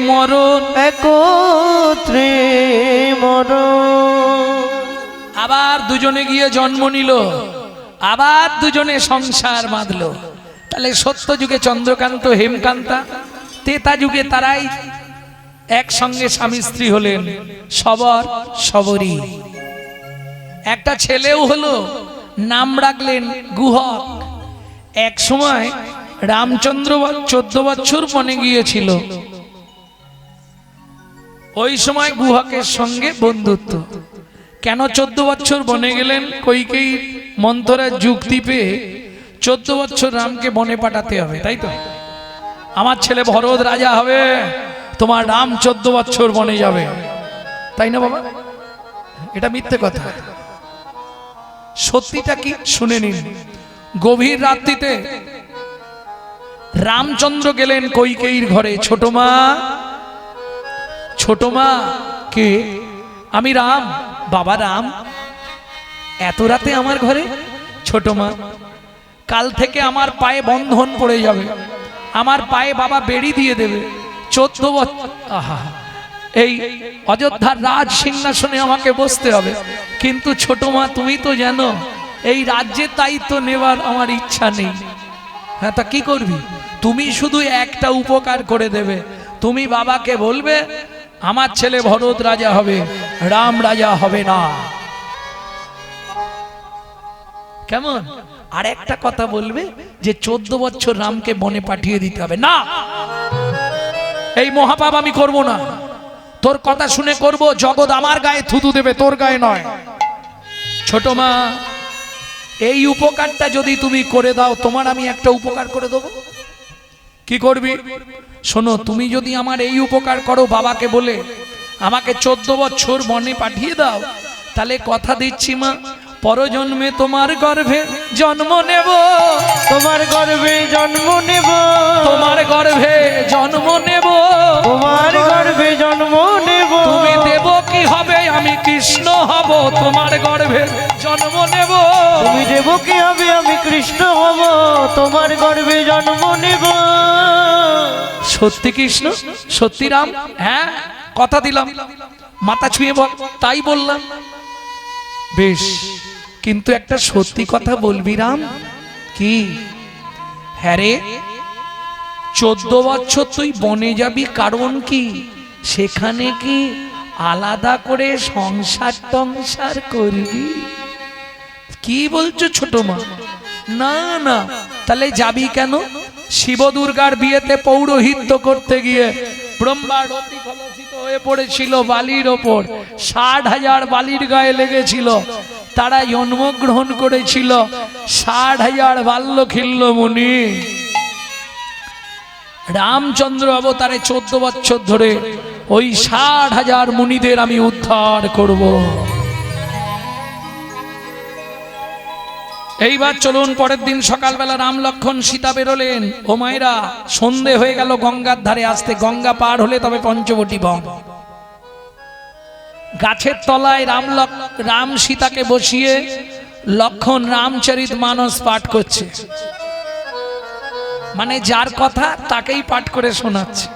মরণ। একত্রে মরণ। আবার দুজনে গিয়ে জন্ম নিল, আবার দুজনে সংসার বাঁধল। তাহলে সত্য যুগে চন্দ্রকান্ত হেমকান্তা, তেতা যুগে তারাই একসঙ্গে স্বামী স্ত্রী হলেন, সবর সবরী। একটা ছেলেও হলো, নাম রাখলেন গুহক। এক সময় রামচন্দ্র 14 বছর বনে গিয়েছিল, ওই সময় গুহকের সঙ্গে বন্ধুত্ব। কেন 14 বছর বনে গেলেন? কইকেই মন্থরার যুক্তি পেয়ে 14 বছর রামকে বনে পাঠাতে হবে, তাই তো। আমার ছেলে ভরত রাজা হবে, তোমার রাম 14 বছর বনে যাবে, তাই না বাবা? এটা মিথ্যে কথা। সত্যিটা কি শুনে নিন। গভীর রাত্রিতে রামচন্দ্র গেলেন কইকেয়ীর ঘরে। ছোট মা কে? আমি রাম। বাবা রাম, এত রাতে আমার ঘরে? ছোট মা, কাল থেকে আমার পায়ে বন্ধন পড়ে যাবে, আমার পায়ে বাবা বেড়ি দিয়ে দেবে। 14 বছর এই অযোধ্যার রাজ সিংহাসনে আমাকে বসতে হবে। কিন্তু ছোট মা, তুমি তো জানো এই রাজ্যের দায়িত্ব নেবার আমার ইচ্ছা নেই। হ্যাঁ, তা কি করবি? তুমি শুধু একটা উপকার করে দেবে, তুমি বাবাকে বলবে আমার ছেলে ভরত রাজা হবে, রাম রাজা হবে না। কেমন? আর একটা কথা বলবে যে 14 বছর রামকে বনে পাঠিয়ে দিতে হবে। না, এই মহাপাপ আমি করব না। তোর কথা শুনে করব, জগৎ আমার গায়ে থুতু দেবে, তোর গায়ে নয়। ছোট মা, এই উপকারটা যদি তুমি করে দাও, তোমার আমি একটা উপকার করে দেবো। কি করবি? শোনো, তুমি যদি আমার এই উপকার করো, বাবাকে বলে আমাকে 14 বছর বনে পাঠিয়ে দাও, তাহলে কথা দিচ্ছি মা, পরজন্মে তোমার গর্ভে জন্ম নেব, তোমার গর্ভে জন্ম নেব, তোমার গর্ভে জন্ম নেব, তোমার গর্ভে জন্ম নেব। তুমি দেব কি হবে, আমি কৃষ্ণ হব, তোমার গর্ভে জন্ম নেব। তুমি দেব কি হবে, আমি কৃষ্ণ হব, তোমার গর্ভে জন্ম নেব। সত্যি কৃষ্ণ, সত্যি রাম? হ্যাঁ, কথা দিলাম। মাথা ছুঁয়ে বল, তাই বললাম। বেশ, কিন্তু একটা সত্যি কথা বলবি রাম। কি? হ্যাঁ রে, 14 বছর তুই বনে যাবি, কারণ কি? সেখানে কি আলাদা করে সংসার টংসার করবি? কি বলছো ছোট মা? না না, তাহলে যাবি কেন? শিব দুর্গার বিয়েতে পৌরোহিত্য করতে গিয়ে ব্রহ্মা রতিকলসিত হয়ে পড়েছিল বালির ওপর। 60,000 বালির গায়ে লেগেছিল, তারা জন্মগ্রহণ করেছিল। 60,000 বাল্যখিল্য মুনি। রামচন্দ্র অবতারে 14 বছর ধরে ওই 60,000 মুনিদের আমি উদ্ধার করব। এইবার চলুন, পরের দিন সকালবেলা রাম লক্ষণ সীতা বেরোলেন। ও মায়েরা, সন্ধে হয়ে গেল, গঙ্গার ধারে আসতে। গঙ্গা পার হলে তবে পঞ্চবটী বন। গাছের তলায় রাম সীতাকে বসিয়ে লক্ষণ রামচরিত মানস পাঠ করছে, মানে যার কথা তাকেই পাঠ করে শোনাচ্ছে।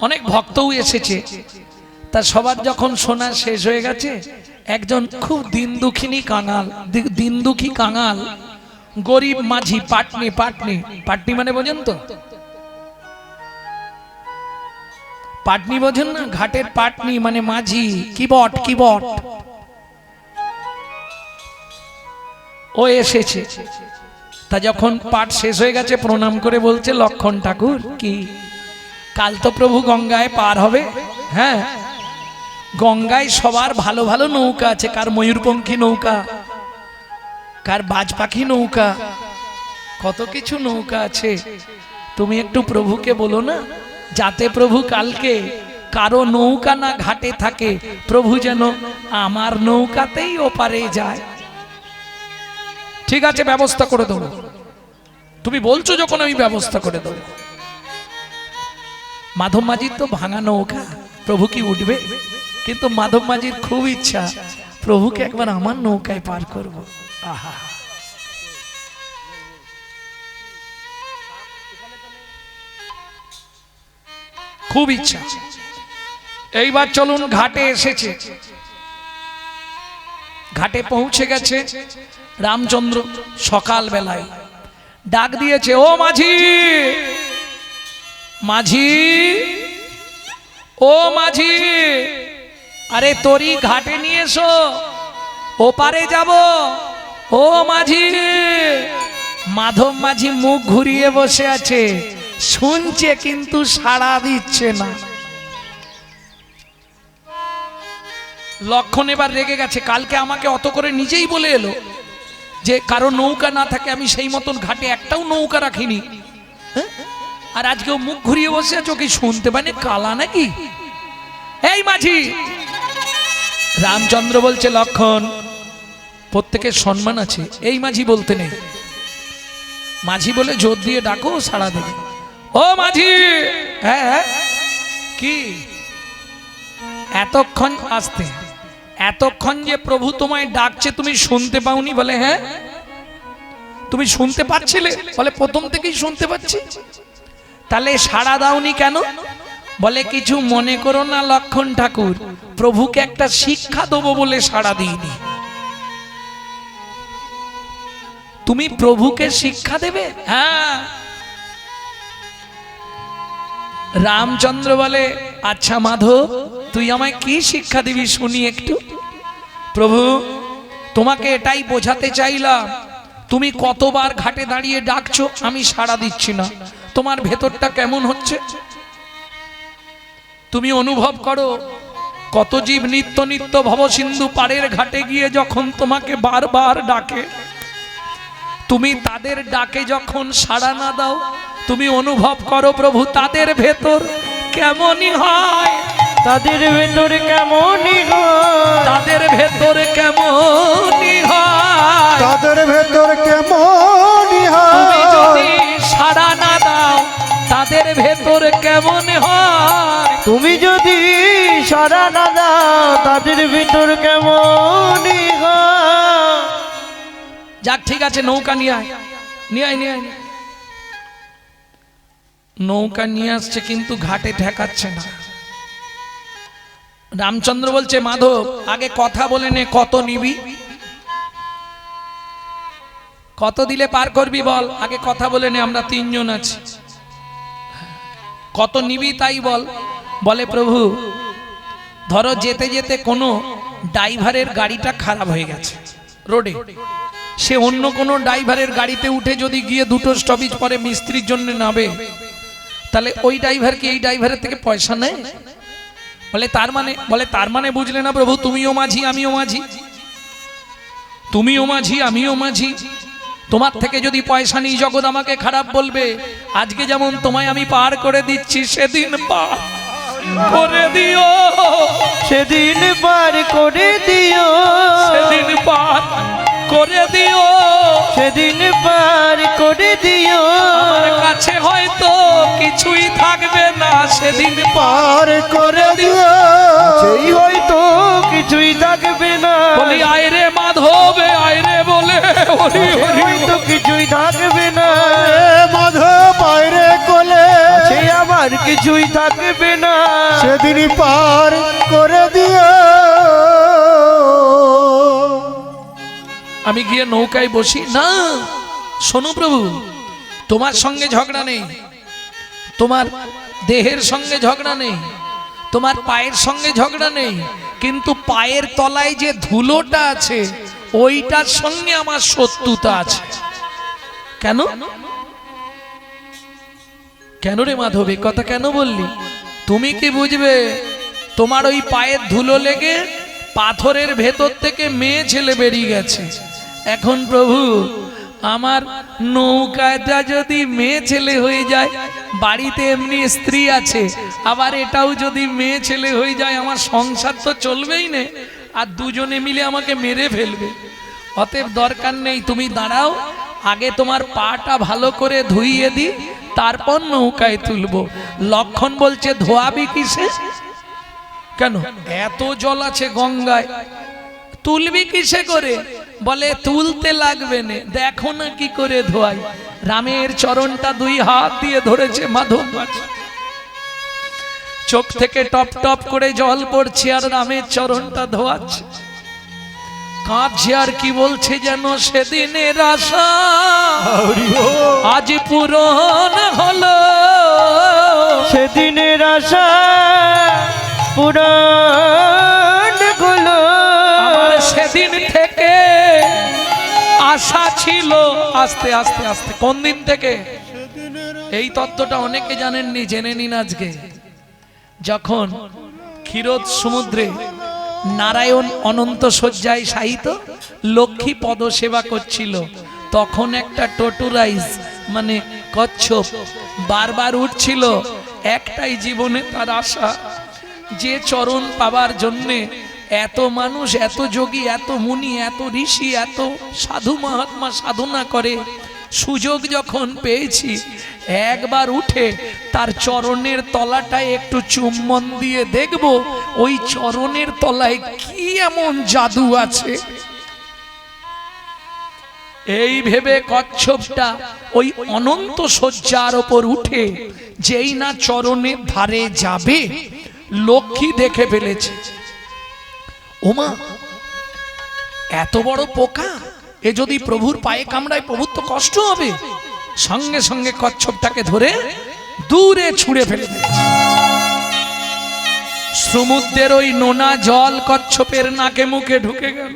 অনেক ভক্তও এসেছে, তা সবার যখন শোনা শেষ হয়ে গেছে, একজন খুব দিন দুঃখী কাঙাল গরিব মাঝি, পাটনি মানে বোঝেন তো? পাটনি বোঝেন না? ঘাটের পাটনি মানে মাঝি, কিবট। ও এসেছে। তা যখন পাঠ শেষ হয়ে গেছে প্রণাম করে বলছে, লক্ষণ ঠাকুর কি কাল তো প্রভু গঙ্গায় পার হবে? হ্যাঁ, গঙ্গায় সবার ভালো ভালো নৌকা আছে, কার ময়ূরপঙ্খী নৌকা, কার বাজ পাখি নৌকা, কত কিছু নৌকা আছে। তুমি একটু প্রভুকে বলো না, যাতে প্রভু কালকে কারো নৌকা না ঘাটে থাকে, প্রভু যেন আমার নৌকাতেই ওপারে যায়। ঠিক আছে, ব্যবস্থা করে দেবো। তুমি বলছো যখন, আমি ব্যবস্থা করে দেবো। মাধব মাঝির তো ভাঙা নৌকা, প্রভু কি উঠবে? কিন্তু মাধব মাঝির খুব ইচ্ছা প্রভুকে একবার আমার নৌকায় পার করব। আহা, খুব ইচ্ছা। এইবার চলুন, ঘাটে এসেছে। ঘাটে পৌঁছে গেছে রামচন্দ্র। সকাল বেলায় ডাক দিয়েছে, ও মাঝি, ও মাঝি, আরে তোরি ঘাটে নিয়ে এসো, ওপারে যাব। ও মাঝি। মাধব মাঝি মুখ ঘুরিয়ে বসে আছে, শুনছে কিন্তু সাড়া দিচ্ছে না। লক্ষণ এবার রেগে গেছে, কালকে আমাকে অত করে নিজেই বলে এলো যে কারো নৌকা না থাকে আমি সেই মতন ঘাটে একটাও নৌকা রাখিনি, আর আজকেও মুখ ঘুরিয়ে বসে আছে, ওকে শুনতে পারে কালা নাকি? এই মাঝি। রামচন্দ্র বলছে, লক্ষণ, প্রত্যেকের সম্মান আছে, এই মাঝি বলতে নেই। মাঝি বলে জোর দিয়ে ডাকো, সাড়া দেবে। ও মাঝি। হ্যাঁ, কি এতক্ষণ আসতে, এতক্ষণ যে প্রভু তোমায় ডাকছে তুমি শুনতে পাওনি? বলে হ্যাঁ। তুমি শুনতে পাচ্ছিলে? বলে প্রথম থেকেই শুনতে পাচ্ছি। তাহলে সাড়া দাওনি কেন? বলে কিছু মনে করো না লক্ষণ ঠাকুর, প্রভুকে একটা শিক্ষা দেবো বলে সাড়া দিইনি। তুমি প্রভুকে শিক্ষা দেবে? হ্যাঁ। রামচন্দ্র বলে, আচ্ছা মাধব, তুই আমায় কি শিক্ষা দিবি শুনি একটু। প্রভু, তোমাকে এটাই বোঝাতে চাইলাম, তুমি কতবার ঘাটে দাঁড়িয়ে ডাকছো, আমি সাড়া দিচ্ছি না, তোমার ভেতরটা কেমন হচ্ছে? তুমি অনুভব করো, কত জীব নিত্য নিত্য ভবসিন্ধু পাড়ের ঘাটে গিয়ে যখন তোমাকে বারবার ডাকে, তুমি তাদের ডাকে যখন সাড়া না দাও, তুমি অনুভব করো প্রভু তাদের ভেতর কেমনই হয়, তাদের ভেতর কেমনই হয়, তাদের ভেতর কেমনই হয়, তাদের ভেতর কেমনই তুমি যদি হয়, সাড়া না দাও তাদের ভেতর কেমন হয়, তুমি যদি সাড়া না দাও তাদের ভেতর কেমনই হয়। যাক ঠিক আছে, নৌকা নিয়ে আয়, নিয়ে আয়, নিয়ে আয়। নৌকা নিয়ে আসছে কিন্তু ঘাটে ঠেকাচ্ছে না। রামচন্দ্র বলছে, মাধব আগে কথা বলে নে, কত নিবি, কত দিলে পার করবি বল, আগে কথা বলে নে, আমরা তিনজন আছি, কত নিবি তাই বল। বলে প্রভু, ধরো যেতে যেতে কোনো ড্রাইভারের গাড়িটা খারাপ হয়ে গেছে রোডে, সে অন্য কোনো ড্রাইভারের গাড়িতে উঠে যদি গিয়ে দুটো স্টপেজ পরে মিস্ত্রির জন্য নাবে, তাহলে ওই ড্রাইভার কি এই ড্রাইভারের থেকে পয়সা নেয়? বলে তার মানে বুঝলে না প্রভু, তুমিও মাঝি আমিও মাঝি, তুমিও মাঝি আমিও মাঝি, তোমার থেকে যদি পয়সা নিই জগৎ আমাকে খারাপ বলবে। আজকে যেমন তোমায় আমি পার করে দিচ্ছি, সেদিন পার করে দিও, সেদিন পার করে দিও, সেদিন পার করে দিও, সেদিন পার করে দিও। আমার কাছে হয়তো কিছুই থাকবে না, সেদিন পার করে দিও, সেই হয়তো কিছুই থাকবে না। বলি আয় রে মাধব, আয় রে বলে হরি হরি, হয়তো কিছুই থাকবে না। এ মাধব বাইরে কোলে, সে আমার কিছুই থাকবে না। সে সেদিনই পার করে দিও। আমি গিয়ে নৌকায় বসি না। শোনো প্রভু, তোমার সঙ্গে ঝগড়া নেই, তোমার দেহের সঙ্গে ঝগড়া নেই, তোমার পায়ের সঙ্গে ঝগড়া নেই, কিন্তু পায়ের তলায় যে ধুলোটা আছে ওইটার সঙ্গে আমার শত্রুতা আছে। কেন কেন রে মাধব, এ কথা কেন বললি? তুমি কি বুঝবে? তোমার ওই পায়ের ধুলো লেগে পাথরের ভেতর থেকে মেয়ে ছেলে বেরিয়ে গেছে। এখন প্রভু, আমার নৌকাটা যদি মেয়ে ছেলে হয়ে যায়, বাড়িতে এমনি স্ত্রী আছে, আবার এটাও যদি মেয়ে ছেলে হয়ে যায়, আমার সংসার তো চলবেই না, আর দুজনে মিলে আমাকে মেরে ফেলবে। অতএব দরকার নেই, তুমি দাঁড়াও, আগে তোমার পাটা ভালো করে ধুইয়ে দি, তারপর নৌকায় তুলবো। লক্ষণ বলছে ধোয়াবি কিসে? কেন এত জল আছে গঙ্গায়, তুলবি কিসে করে? বলে তুলতে লাগবে না, দেখো না কি করে ধোয়াই। রামের চরণটা দুই হাত দিয়ে ধরেছে মাধব, চোখ থেকে টপ টপ করে জল পড়ছে আর রামের চরণটা ধোয়াচ্ছে, কাঁদছে আর কি বলছে যেন সেদিনের আশা আজ পূরণ হলো, সেদিনের আশা পূরণ হলো। আমার সেদিন থেকে আশা ছিল। আস্তে আস্তে আস্তে, কোন দিন থেকে? এই তত্ত্বটা অনেকে জানেননি, জেনে নিন আজকে। যখন ক্ষীরোদ সমুদ্রে নারায়ণ অনন্ত শয্যায় শায়িত লক্ষ্মী পদ সেবা করছিল, তখন একটা টটুরাইজ মানে কচ্ছপ বারবার উঠছিল। একটাই জীবনে তার আশা, যে চরণ পাবার জন্যে এত মানুষ, এত যোগী, এত মুনি, এত ঋষি, এত সাধু মহাত্মা সাধনা করে, সুযোগ যখন পেয়েছি একবার উঠে তার চরণের তলাটায় একটু চুম্বন দিয়ে দেখব ওই চরণের তলায় কি এমন জাদু আছে। এই ভেবে কচ্ছপটা ওই অনন্ত শয্যার ওপর উঠে যেই না চরণের ধারে যাবে, লক্ষ্মী দেখে ফেলেছে, ওমা এত বড় পোকা, এ যদি প্রভুর পায়ে কামড়ায় প্রভুর তো কষ্ট হবে। সঙ্গে সঙ্গে কচ্ছপটাকে ধরে দূরে ছুঁড়ে ফেলে দিয়েছে। সমুদ্রের ওই নোনা জল কচ্ছপের নাকে মুখে ঢুকে গেল।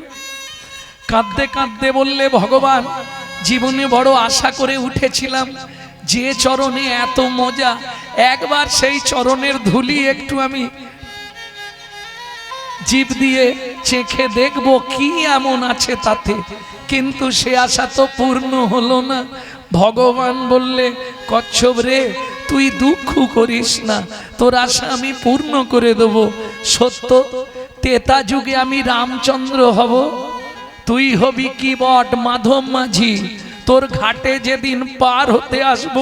কাঁদতে কাঁদতে বললে, ভগবান, জীবনে বড় আশা করে উঠেছিলাম, যে চরণে এত মজা, একবার সেই চরণের ধুলি একটু আমি জিভ দিয়ে চেখে দেখব কি এমন আছে তাতে, কিন্তু সে আশা তো পূর্ণ হলো না। ভগবান বললে, কচ্ছপ রে, তুই দুঃখ করিস না, তোর আশা আমি পূর্ণ করে দেব। সত্য তেতা যুগে আমি রামচন্দ্র হব, তুই হবি কি বট মাধব মাঝি, তোর ঘাটে যেদিন পার হতে আসব,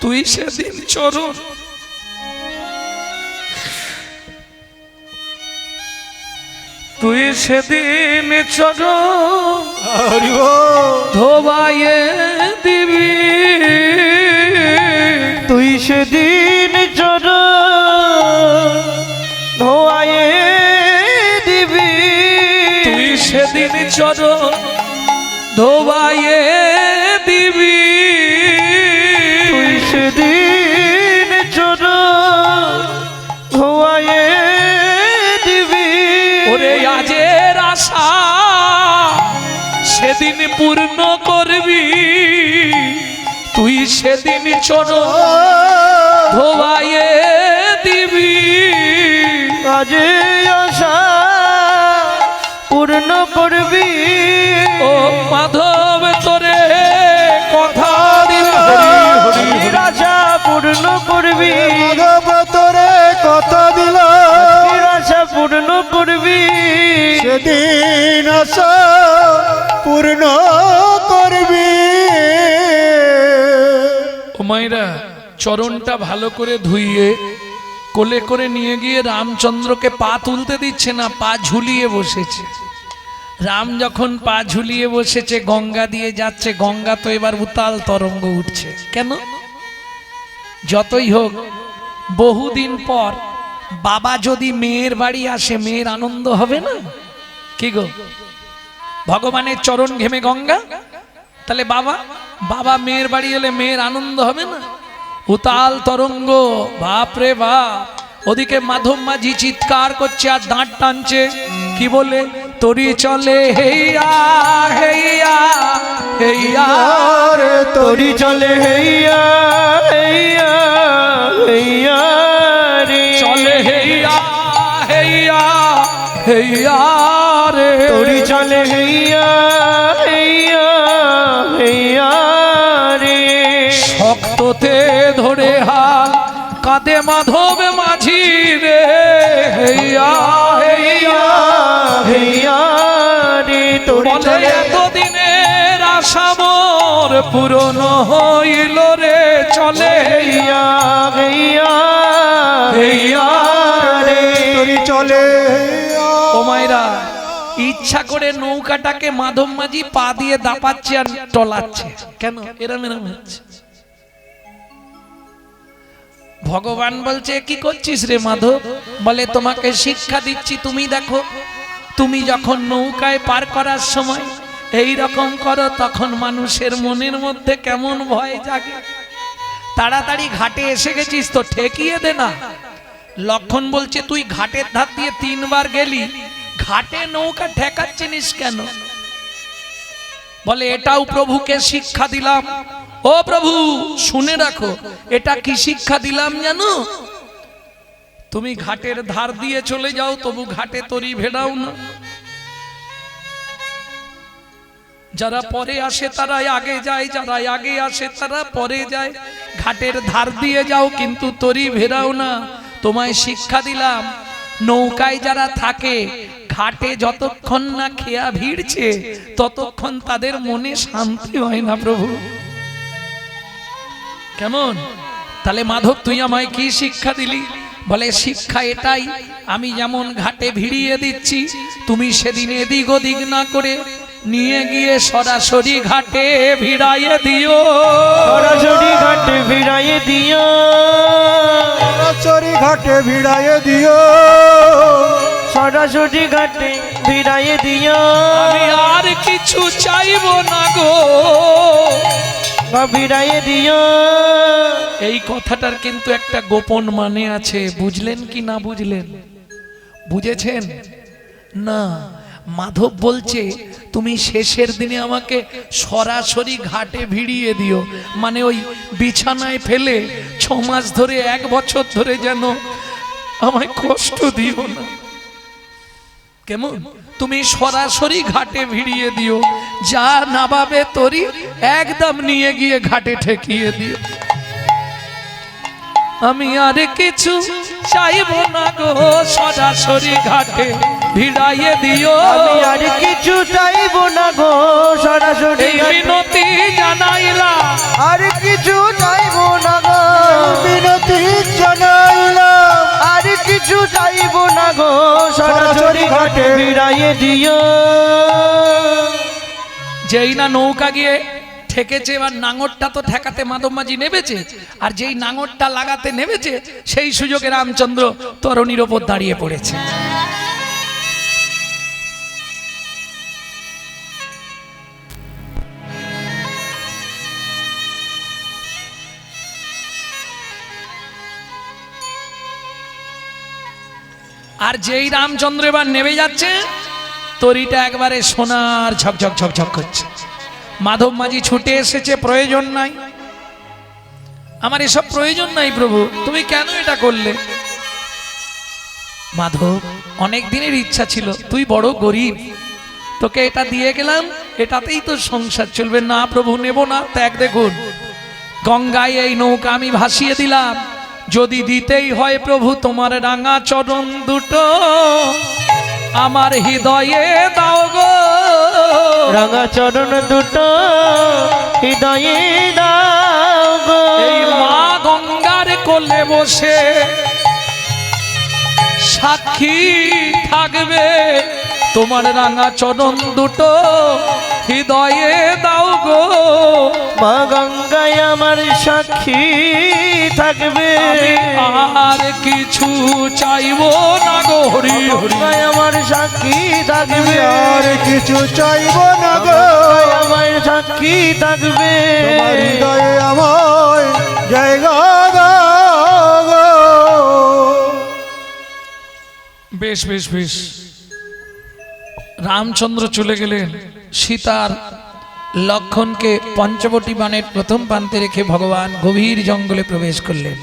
তুই সেদিন চরণ তুই সেদিন চরণ ধোবাইয়ে দিবি, তুই সেদিন চরণ ধোয়ায়ে দিবি, তুই সেদিন চরণ ধোবাইয়ে দিবি, তুই সেদিন চরণ ধোয়ায়ে দিবি। ওরে আজের আশা সেদিন পূর্ণ করবি, তুই সেদিন চরণ ধোবাইয়ে দিবি। আজ আশা পূর্ণ করবি, ও মাধব তোরে কথা দিলাম, আজের আশা পূর্ণ করবি, মাধব তোরে কথা দিল, আজের আশা পূর্ণ করবি, সেদিন আশা পূর্ণ করবি। ও মায়েরা, চরণটা ভালো করে ধুইয়ে কোলে করে নিয়ে গিয়ে রামচন্দ্রকে পা তুলতে দিচ্ছে না, পা ঝুলিয়ে বসেছে। রাম যখন পা ঝুলিয়ে বসেছে, গঙ্গা দিয়ে যাচ্ছে, গঙ্গা তো এবার উতাল তরঙ্গ উঠছে। কেন? যতই হোক বহুদিন পর বাবা যদি মেয়ের বাড়ি আসে মেয়ের আনন্দ হবে না? কি গো, ভগবানের চরণ ঘেমে গঙ্গা, তাহলে বাবা বাবা মেয়ের বাড়ি এলে মেয়ের আনন্দ হবে না? উতাল তরঙ্গ, বাপ রে বাপ। ওদিকে মাধব মাঝি চিৎকার করছে আর দাঁত টানছে, কি বলে? তরি চলে হেইয়া হেইয়া হেইয়া রে তোরি চলে হেইয়া হেইয়া হেইয়া রে, চলে হেইয়া হেইয়া হেইয়া রে, তোরি চলে হেইয়া হেইয়া হেইয়া রে। শক্ততে ধরে হাল কাঁদে মাধব মাঝি রে, হেইয়া হেইয়া হেইয়া রে, তোরি বলে চলে এতদিনের আশা মোর পূরণ হইল রে, চলে হেইয়া হেইয়া হেইয়া রে, তোরি চলে ও মায়েরা, ইচ্ছা করে নৌকাটাকে মাধব মাঝি পা দিয়ে দাপাচ্ছে আর টলাচ্ছে, কেন এরম এরম হচ্ছে? ভগবান বলছে, কি করছিস রে মাধব? বলে, তোমাকে শিক্ষা দিচ্ছি, তুমি দেখো, তুমি যখন নৌকায় পার করার সময় এই রকম করো, তখন মানুষের মনের মধ্যে কেমন ভয় জাগে। তাড়াতাড়ি ঘাটে এসে গেছিস তো ঠেকিয়ে দে না। লক্ষণ বলছে, তুই ঘাটের ধার দিয়ে 3 বার গেলি, ঘাটে নৌকা ঠেকাচ্ছিস কেন? বলে, এটাও প্রভুকে শিক্ষা দিলাম। ও প্রভু, শুনে রাখো, এটা কি শিক্ষা দিলাম জানো? তুমি ঘাটের ধার দিয়ে চলে যাও, তবু ঘাটে তরি ভেড়াও না। যারা পরে আসে তারা আগে যায়, যারা আগে আসে তারা পরে যায়। ঘাটের ধার দিয়ে যাও কিন্তু তরি ভেড়াও না। তোমায় শিক্ষা দিলাম, নৌকায় যারা থাকে ঘাটে যতক্ষণ না খেয়া ভিড়ছে ততক্ষণ তাদের মনে শান্তি হয় না প্রভু। কেমন? তাহলে মাধব, তুই আমায় কি শিক্ষা দিলি? বলে, শিক্ষা এটাই, আমি যেমন ঘাটে ভিড়িয়ে দিচ্ছি, তুমি সেদিন এদিক ওদিক না করে নিয়ে গিয়ে সরাসরি ঘাটে ভিড়াইয়ে দিও, সরাসরি ঘাটে ভিড়াইয়ে দিও, সরাসরি ঘাটে ভিড়াইয়ে দিও, সরাসরি ঘাটে ভিড়াইয়ে দিও। আমি আর কিছু চাইবো না গো, ভিড়াইয়ে দিও। এই কথাটার কিন্তু একটা গোপন মানে আছে, বুঝলেন কি না বুঝলেন? বুঝেছেন না? মাধব বলছে, তুমি শেষের দিনে আমাকে সরাসরি ঘাটে ভিড়িয়ে দিও, মানে ওই বিছানায় ফেলে 6 মাস ধরে 1 বছর ধরে যেন আমায় কষ্ট দিও না। কেমন? তুমি সরাসরি ঘাটে ভিড়িয়ে দিও, যা নাবাবে তরি একদম নিয়ে গিয়ে ঘাটে ঠেকিয়ে দিও। আমি আর কিছু চাইবো না গো, সরাসরি ঘাটে ভিড়াইয়ে দিও। আমি আর কিছু চাইবো না গো, সরাসরি এই মিনতি জানাইলাম, আর কিছু চাইবো না গো, বিনতি জানাইলাম, আর কিছু চাইবো না গো, সরাসরি ঘাটে ভিড়াইয়ে দিও। যেই না নৌকা গিয়ে ঠেকেছে, এবার নাঙরটা তো ঠেকাতে মাধব মাঝি নেমেছে, আর যেই নাঙরটা লাগাতে নেমেছে সেই সুযোগে রামচন্দ্র তরণীর ওপর দাঁড়িয়ে পড়েছে। আর যেই রামচন্দ্র এবার নেমে যাচ্ছে, তরিটা একবারে সোনার ঝকঝক ঝকঝক করছে। মাধব মাঝি ছুটে এসেছে, প্রয়োজন নাই, আমার এসব প্রয়োজন নাই প্রভু, তুমি কেন এটা করলে? মাধব, অনেক দিনের ইচ্ছা ছিল, তুই বড় গরিব, তোকে এটা দিয়ে গেলাম, এটাতেই তো সংসার চলবে। না প্রভু, নেব না। ত্যাগ, দেখুন গঙ্গায় এই নৌকা আমি ভাসিয়ে দিলাম, যদি দিতেই হয় প্রভু তোমার রাঙা চরণ দুটো আমার হৃদয়ে দাও গো, রাঙা চরণ দুটো হৃদয়ে দাও গো। এই মা গঙ্গার কোলে বসে সাক্ষী থাকবে, তোমার রাঙা চরণ দুটো হৃদয়ে দাও গো। মা গঙ্গায় আমার সাক্ষী থাকবে, থাকবে। আর কিছু চাইবো না গো হরি হরি। আমার সাক্ষী থাকবে, আর কিছু চাইব না গো, আমার সাক্ষী থাকবে। তোমার হৃদয়ে আমার জায়গা দাও গো। বেশ বেশ বেশ। রামচন্দ্র চলে গেলেন, সীতার লক্ষণকে পঞ্চবটী বানের প্রথম প্রান্তে রেখে ভগবান গভীর জঙ্গলে প্রবেশ করলেন।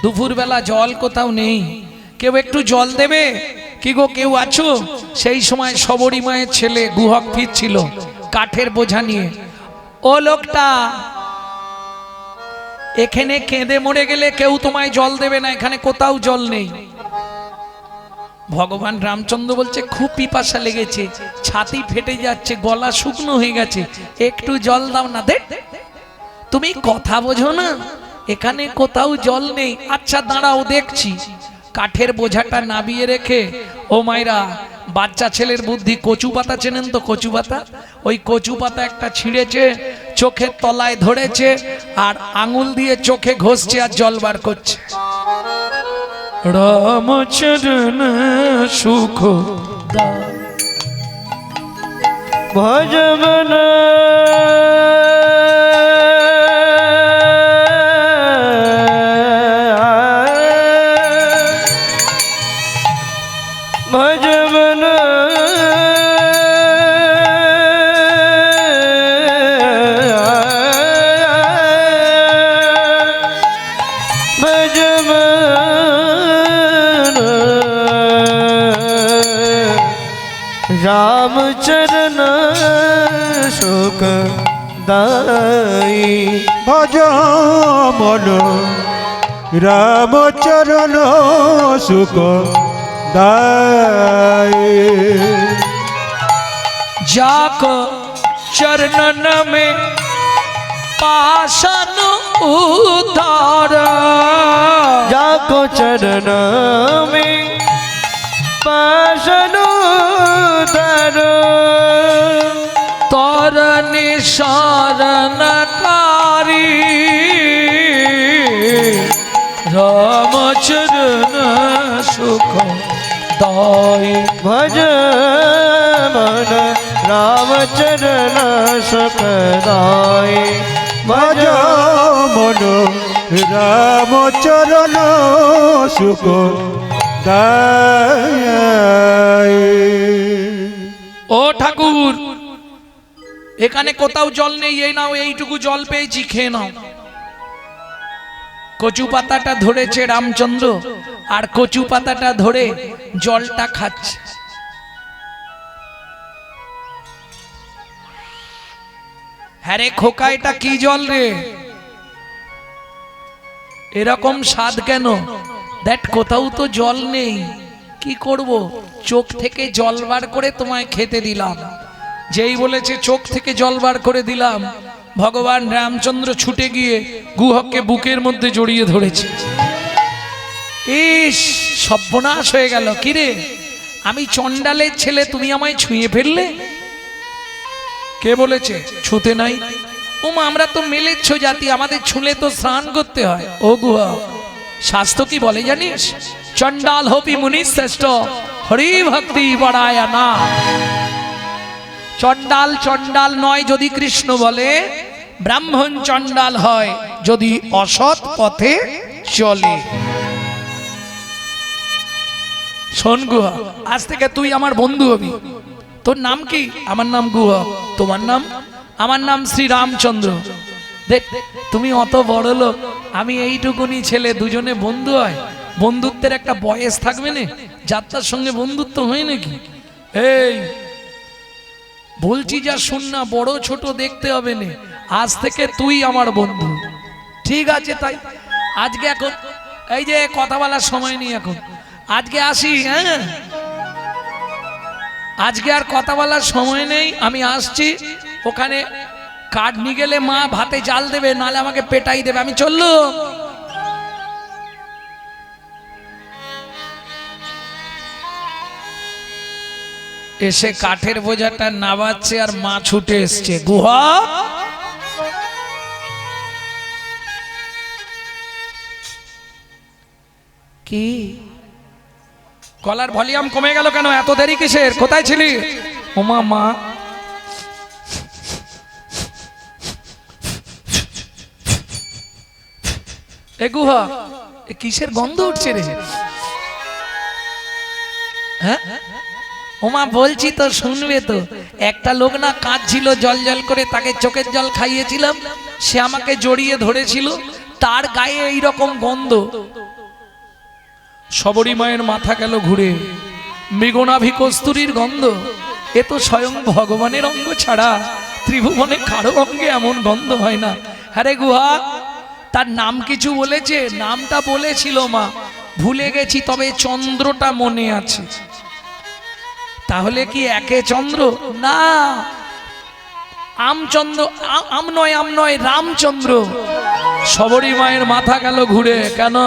দুপুরবেলা জল কোথাও নেই, কেউ একটু জল দেবে কি গো, কেউ আছো? সেই সময় সবরী মায়ের ছেলে গুহক ফিরছিল কাঠের বোঝা নিয়ে। ও লোকটা, এখানে কেঁদে মরে গেলে কেউ তোমায় জল দেবে না, এখানে কোথাও জল নেই। ভগবান রামচন্দ্র বলছে খুব পিপাসা লেগেছে, ছাতি ফেটে যাচ্ছে, গলা শুকনো হয়ে গেছে, একটু জল দাও না। দে, তুমি কথা বোঝো না, এখানে কোথাও জল নেই। আচ্ছা দাঁড়াও দেখছি। কাঠের বোঝাটা নাবিয়ে রেখে, ও মায়েরা, বাচ্চা ছেলের বুদ্ধি, কচু পাতা চেনেন তো? কচু পাতা, ওই কচু পাতা একটা ছিঁড়েছে, চোখের তলায় ধরেছে আর আঙুল দিয়ে চোখে ঘষছে আর জল বার করছে। রামচরণ সুখ ভজবন ভজবন রামচরণ সুখ দাই। ভজ মন রামচরণ সুখ দায়। जाको चरणन में पाशन उतार। जाको चरण में पाशन उतार। तोर निशारनकारी रामचरण सुख दाई। भज मन रामचरण सुख दाई। ভজ মন রামচরণ সুখ দায়। ও ঠাকুর, এখানে কোথাও জল নেই, এই নাও, এইটুকু জল পেয়েছি, খেয়ে নাও। কচু পাতাটা ধরেছে রামচন্দ্র, আর কচু পাতাটা ধরে জলটা খাচ্ছে। হ্যাঁ রে খোকা, এটা কি জল রে, এরকম স্বাদ কেন? দেখ কোথাও তো জল নেই, কি করব? চোখ থেকে জল বার করে তোমায় খেতে দিলাম। যেই বলেছে চোখ থেকে জল বার করে দিলাম, ভগবান রামচন্দ্র ছুটে গিয়ে গুহককে বুকের মধ্যে জড়িয়ে ধরেছে। ইস, সর্বনাশ হয়ে গেল। কিরে, আমি চণ্ডালের ছেলে, তুমি আমায় ছুঁয়ে ফেললে? কে বলেছে ছুঁতে নাই? ওমা, আমরা তো মেলেচ্ছ জাতি, আমাদের ছুঁলে তো স্নান করতে হয়। ও গুহক, শাস্ত্র কি বলে জানিস? চণ্ডাল হপি মুনি শ্রেষ্ঠ, হরি ভক্তি বড়ায় না। চণ্ডাল চণ্ডাল নয় যদি কৃষ্ণ বলে, ব্রাহ্মণ চণ্ডাল হয় যদি অসৎ পথে চলে। শোন গুহক, আজ থেকে তুই আমার বন্ধু হবি। তোর নাম কি? আমার নাম গুহক। তোমার নাম? আমার নাম শ্রী রামচন্দ্র। দেখ, তুমি অত বড় লোক, আমি এইটুকুনি ছেলে, দুজনে বন্ধু হয়। বন্ধুত্বের একটা বয়স থাকবে না? যাত্রার সঙ্গে বন্ধুত্ব হয় নাকি? এই বলছি যা শুন না, বড় ছোট দেখতে হবে না, আজ থেকে তুই আমার বন্ধু, ঠিক আছে? তাই আজকে এখন এই যে কথা বলার সময় নেই, এখন আজকে আসি। হ্যাঁ, আজকে আর কথা বলার সময় নেই, আমি আসছি। ওখানে কাঠ নিয়ে গেলে মা ভাতে জাল দেবে, নালে আমাকে পেটাই দেবে। আমি চললুম। এসে কাঠের বোঝাটা নাবাচ্ছে আর মা ছুটে এসছে। গুহক, কি গলার ভলিউম কমে গেল কেন? এত দেরি কিসের? কোথায় ছিলি? ওমা মা, এ গুহা, এ কিসের গন্ধ উঠছে রে? হ্যাঁ ওমা বলছি তো, শুনবে তো। একটা লোক না কাঁদছিল জল জল করে, তাকে চোখের জল খাইয়েছিলাম, সে আমাকে জড়িয়ে ধরেছিল, তার গায়ে এইরকম গন্ধ। সবরী মায়ের মাথা গেল ঘুরে, মৃগনাভি কস্তুরীর গন্ধ। এ তো স্বয়ং ভগবানের অঙ্গ ছাড়া ত্রিভুবনে কারো অঙ্গে এমন গন্ধ হয় না। হ্যাঁ গুহা, তার নাম কিছু বলেছে? নামটা বলেছিল মা, ভুলে গেছি, তবে চন্দ্রটা মনে আছে। তাহলে কি একে চন্দ্র? না, আমচন্দ্র, আম নয়, রামচন্দ্র। সবরী মায়ের মাথা গেল ঘুরে। কেন?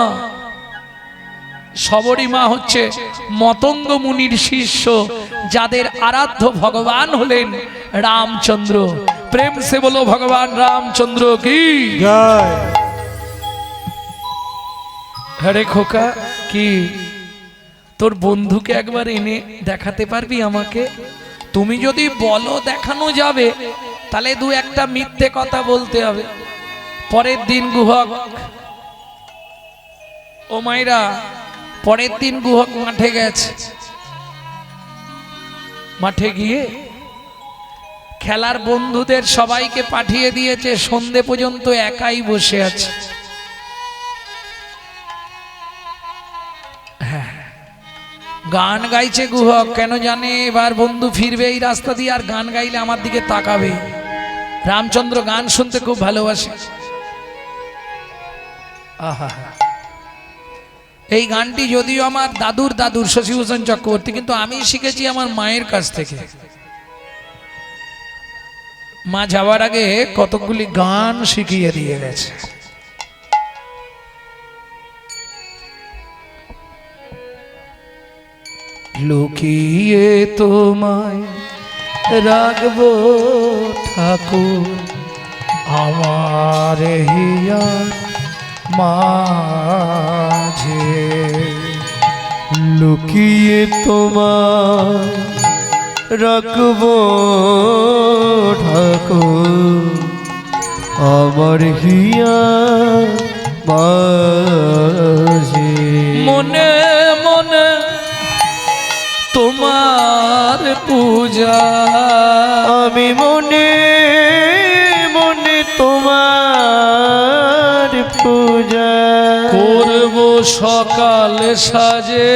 সবরী মা হচ্ছে মতঙ্গ মুনির শিষ্য, যাদের আরাধ্য ভগবান হলেন রামচন্দ্র। প্রেম সে বলো ভগবান রামচন্দ্র কি জয়। হরে খোকা, কি তোর বন্ধুকে একবার এনে দেখাতে পারবি আমাকে? তুমি যদি বলো দেখানো যাবে, তাহলে দু একটা মিথ্যে কথা বলতে হবে। পরের দিন গুহক, ও মাইরা, পরের দিন গুহক মাঠে গেছে। মাঠে গিয়ে খেলার বন্ধুদের সবাইকে পাঠিয়ে দিয়েছে, সন্ধে পর্যন্ত একাই বসে আছে। গান গাইছে গুহক, কেন জানে এবার বন্ধু ফিরবে এই রাস্তা দিয়ে, আর গান গাইলে আমার দিকে তাকাবে। রামচন্দ্র গান শুনতে খুব ভালোবাসে। আহা, এই গানটি যদিও আমার দাদুর শশীভূষণ চক্রবর্তী, কিন্তু আমি শিখেছি আমার মায়ের কাছ থেকে। মা যাওয়ার আগে কতগুলি গান শিখিয়ে দিয়ে গেছে। লুকিয়ে তোমায় রাখবো ঠাকুর আমার হিয়ার মাঝে, লুকিয়ে তোমার রাখবো ঠাকুর আমার হিয়া মাঝে। মনে মনে তোমার পূজা, আমি মনে মনে তোমার পূজা করব সকাল সাজে,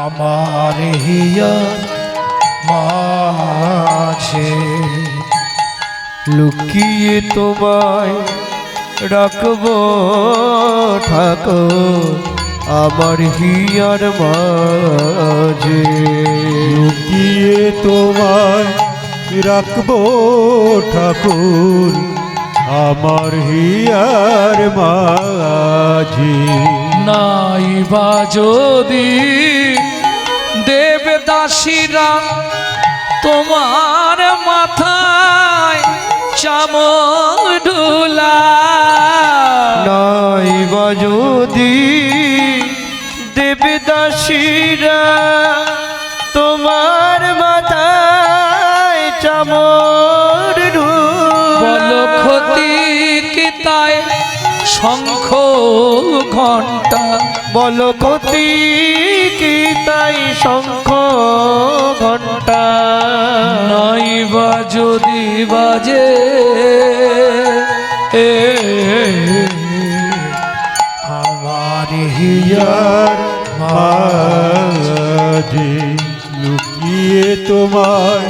আমার হিয়া মাঝে। লুকিয়ে তোমায় রাখবো ঠাকুর আমার হিয়ার মাঝে। লুকিয়ে তোমায় রাখবো ঠাকুর আমার হিয়ার মাঝে। নাই বা যদি দেবদাসীরা তোমার মাথায় চামর ঢুলা, নাই বা যদি দেবদাসীরা তোমার মাথায় চামর বল ক্ষতি কি তাই শঙ্খ ঘণ্টা, বল ক্ষতি কি তাই শঙ্খ ঘণ্টা, নাই বা যদি বাজে আমার হিয়ার মাঝে। লুকিয়ে তোমায়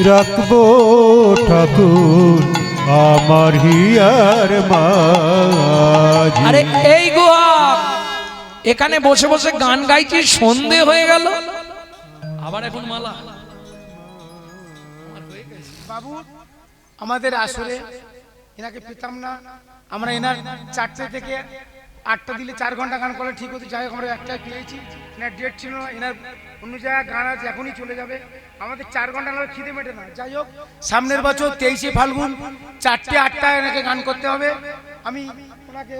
রাখবো ঠাকুর আমার হিয়ার মাঝে। আরে এই গুহা, এখানে বসে বসে গান গাইছি, সন্ধে হয়ে গেল, আবার এখন মালা। বাবু আমাদের আসরে এনাকে পেতাম না, আমরা এনার 4টে থেকে 8টা দিলে 4 ঘন্টা গান করলে ঠিক হতো। যাই হোক আমরা একটাই পেয়েছি, এনার ডেট ছিল না, এনার অন্য জায়গায় গান আছে, এখনই চলে যাবে। আমাদের 4 ঘন্টা না খিদে মেটে না। যাই হোক সামনের বছর 23শে ফাল্গুন 4টে 8টায় এনাকে গান করতে হবে। আমি ওনাকে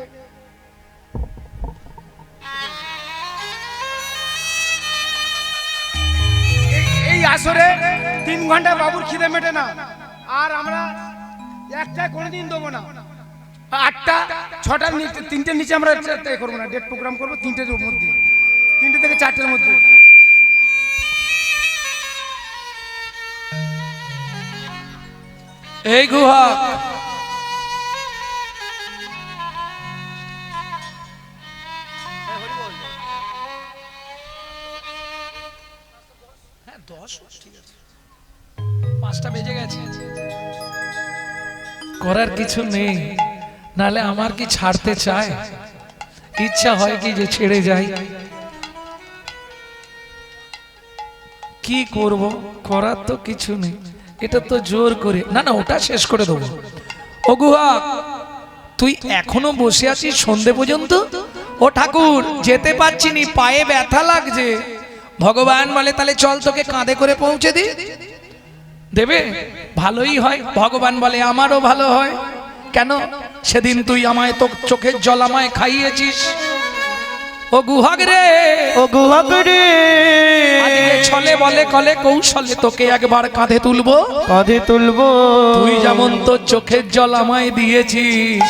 এই আসরে 3 ঘন্টা বাবুর খিদে মেটে না, আর আমরা একটাই কোনোদিন দেবো না। 8টা 6টার নিচে, 3টের নিচে আমরা করবো না। ডেট প্রোগ্রাম করবো 3টের মধ্যে, 3টে থেকে 4টের মধ্যে। এই গুহা হ্যাঁ 10 ঠিক আছে, 5টা বেজে গেছে, করার কিছু নেই। নালে আমার কি ছাড়তে চায়, ইচ্ছা হয় কি যে ছেড়ে যাই, কি করব, করার তো কিছু নেই। এটা তো জোর করে না, না ওটা শেষ করে দেবো। ও গুহা, তুই এখনো বসে আছিস সন্ধে পর্যন্ত? ও ঠাকুর, যেতে পারছি নি, পায়ে ব্যথা লাগছে। ভগবান বলে তাহলে চল তোকে কাঁধে করে পৌঁছে দি। দেবে? ভালোই হয়। ভগবান বলে আমারও ভালো হয়। কেন? সেদিন তুই আমায় তো চোখের জল আমায় খাইয়েছিস। ও গুহাগ রে, ও গুহাগ রে, আজকে ছলে বলে কলে কৌশলে তোকে একবার কাঁধে তুলবো, কাঁধে তুলবো। তুই যেমন তোর চোখের জল আমায় দিয়েছিস,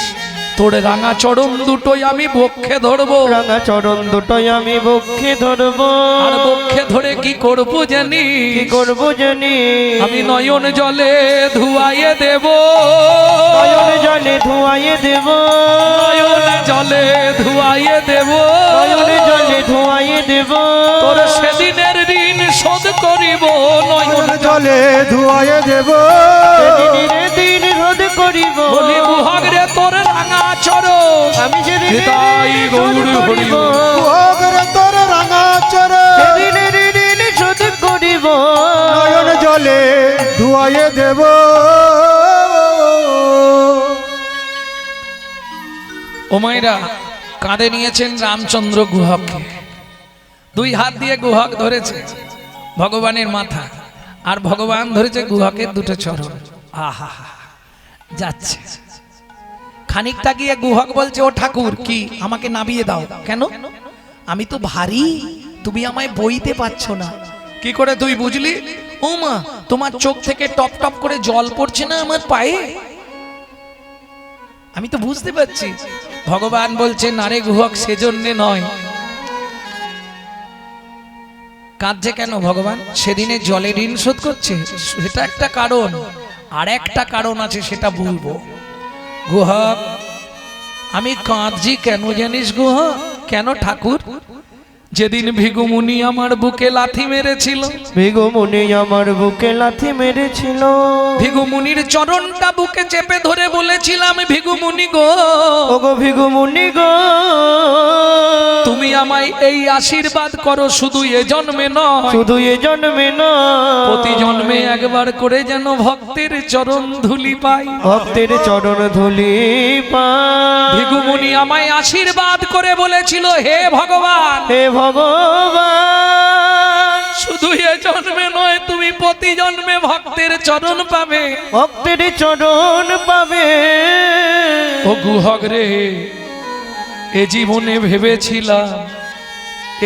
তোর রাঙা চরণ দুটোই আমি বক্ষে ধরবো। রাঙা চরণ দুটোই আমি বক্ষে ধরবো। আর বক্ষে ধরে কি করব জানি? কি করব জানি? আমি নয়ন জলে ধুয়াইয়ে দেব, নয়ন জলে ধুয়াইয়ে দেব, নয়ন জলে ধুয়াইয়ে দেব, নয়ন জলে ধুয়াইয়ে দেব। তোর সেদিনের ঋণ শোধ করিব, নয়ন জলে ধুয়ায়ে দেব, সেদিনের দিন রোধ করিব। বলি গুহাগ রে তোর রাঙা চরণ, আমি সেদিনের হৃদয় ঋণ গৌর শোধ করিব। ওগরে তোর রাঙা চরণ, সেদিনের ঋণ শোধ করিব। নয়ন জলে ধুয়ায়ে দেব। ও মায়েরা, কাঁধে নিয়েছেন রামচন্দ্র গুহককে, 2 হাত দিয়ে গুহক ধরেছে ভগবানের মাথা, আর ভগবান ধরেছে গুহকের 2টো চরণ। আহা, যাচ্ছে। খানিকটা গিয়ে গুহক বলছে, ও ঠাকুর, কি আমাকে নামিয়ে দাও। কেন? আমি তো ভারী, তুমি আমায় বইতে পারছো না। কি করে তুই বুঝলি? ও মা, তোমার চোখ থেকে টপ টপ করে জল পড়ছে না আমার পায়ে, আমি তো বুঝতে পারছি। ভগবান বলছে, নারে গুহক, সেজন্যে নয়। কাঁদছে কেন ভগবান? সেদিনে জলে ঋণ শোধ করছে, সেটা একটা কারণ। আর একটা কারণ আছে, সেটা বলবো। গুহক, আমি কাঁদছি কেন জানিস গুহক? কেন ঠাকুর? যেদিন ভিগুমুনি আমার বুকে লাথি মেরেছিল, ভিগুমুনি আমার বুকে লাথি মেরেছিল, ভিগুমুনির চরণটা বুকে চেপে ধরে বলেছিলাম, ভিগুমুনি গো, ওগো ভিগুমুনি গো, তুমি আমায় এই আশীর্বাদ করো, শুধু এ জন্মে নয়, শুধু এ জন্মে না, প্রতি জন্মে একবার করে যেন ভক্তের চরণ ধুলি পাই। ভক্তের চরণ ধুলি পাই। ভিগুমুনি আমায় আশীর্বাদ করে বলেছিল, হে ভগবান, হে ভগবান, শুধু এ জন্মে নয়, তুমি প্রতি জন্মে ভক্তের চরণ পাবে। ভক্তের চরণ পাবে। ও গুহক রে, এ জীবনে ভেবেছিলাম,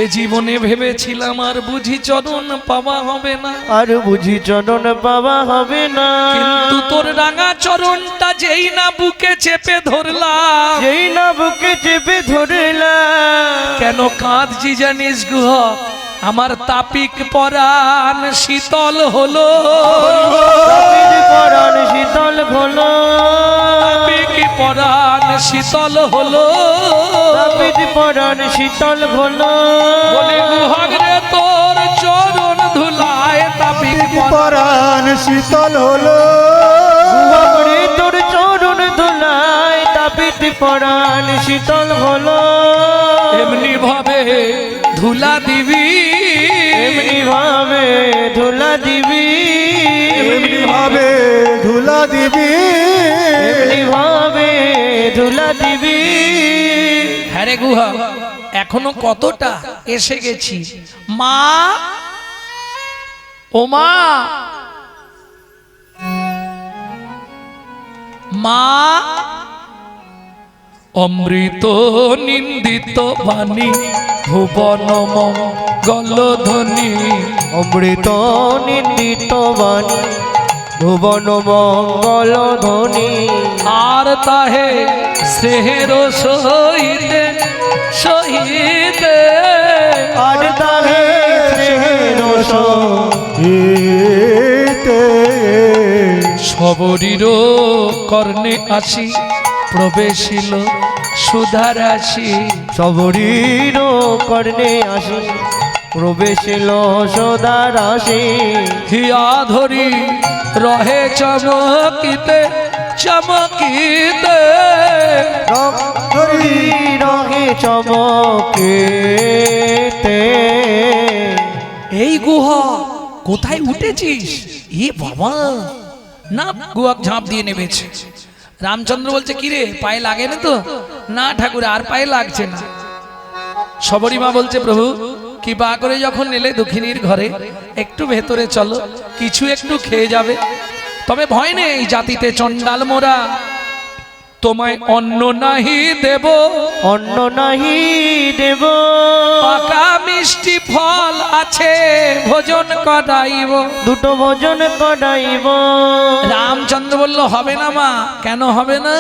এ জীবনে ভেবেছিলাম আর বুঝি চরণ পাওয়া হবে না, আর বুঝি চরণ পাওয়া হবে না। কিন্তু তোর রাঙা চরণটা যেই না বুকে চেপে ধরলাম, যেই না বুকে চেপে ধরলাম। কেন কাঁদছি জানিস গুহক? আমার তাপিক পরাণ শীতল হলো, তাপিত পরাণ শীতল হলো, তাপিক পরাণ শীতল হলো, তাপিত পরাণ শীতল হলো। বলে গুহক রে, তোর চরণ ধুলায় তাপিক পরাণ। পরাণ শীতল হলো, বাবরে তোর চরণ ধুলায় তাপিত পরাণ শীতল হলো। এমনি ভাবে ধুলা দিবি, এমনি ভাবে ধুলা দিবি, এমনি ভাবে ধুলা দিবি, এমনি ভাবে ধুলা দিবি। হ্যাঁ রে গুহা, এখনো কতটা, এসে গেছি। মা, ও মা, মা, অমৃত নিন্দিত বাণী ভুবন মঙ্গল ধ্বনি, অমৃত নিন্দিত বাণী ভুবন মঙ্গল ধ্বনি, আর তাহে স্নেহের সহিতে সহিতে, আর তাহে স্নেহের সহিতে সবরীর কর্ণে আসি প্রবেশিল সুধারাশি, সবরীর কর্ণে আসি প্রবেশিল সদা রাশি, হিয়া ধরি রহে চমকিতে চমকিতে, ধরি রহে চমকেতে। এই গুহা কোথায় উঠেছিস? এ বাবা, না গুহা ঝাঁপ দিয়ে নেমেছে। রামচন্দ্র বলছে, কিরে পায়ে লাগে না তো? না ঠাকুর, আর পায়ে লাগছে না। সবরীমা বলছে, প্রভু কৃপা করে যখন এলে দক্ষিণীর ঘরে, একটু ভেতরে চলো, কিছু একটু খেয়ে যাবে। তবে ভয় নেই, জাতিতে চণ্ডাল মোরা, তোমায় অন্ন নাহি দেব, অন্ন নাহি দেব, পাকা মিষ্টি ফল আছে ভোজন করাইব। দুটো ভোজন করাইব। রামচন্দ্র বলল, হবে না মা। কেন হবে না?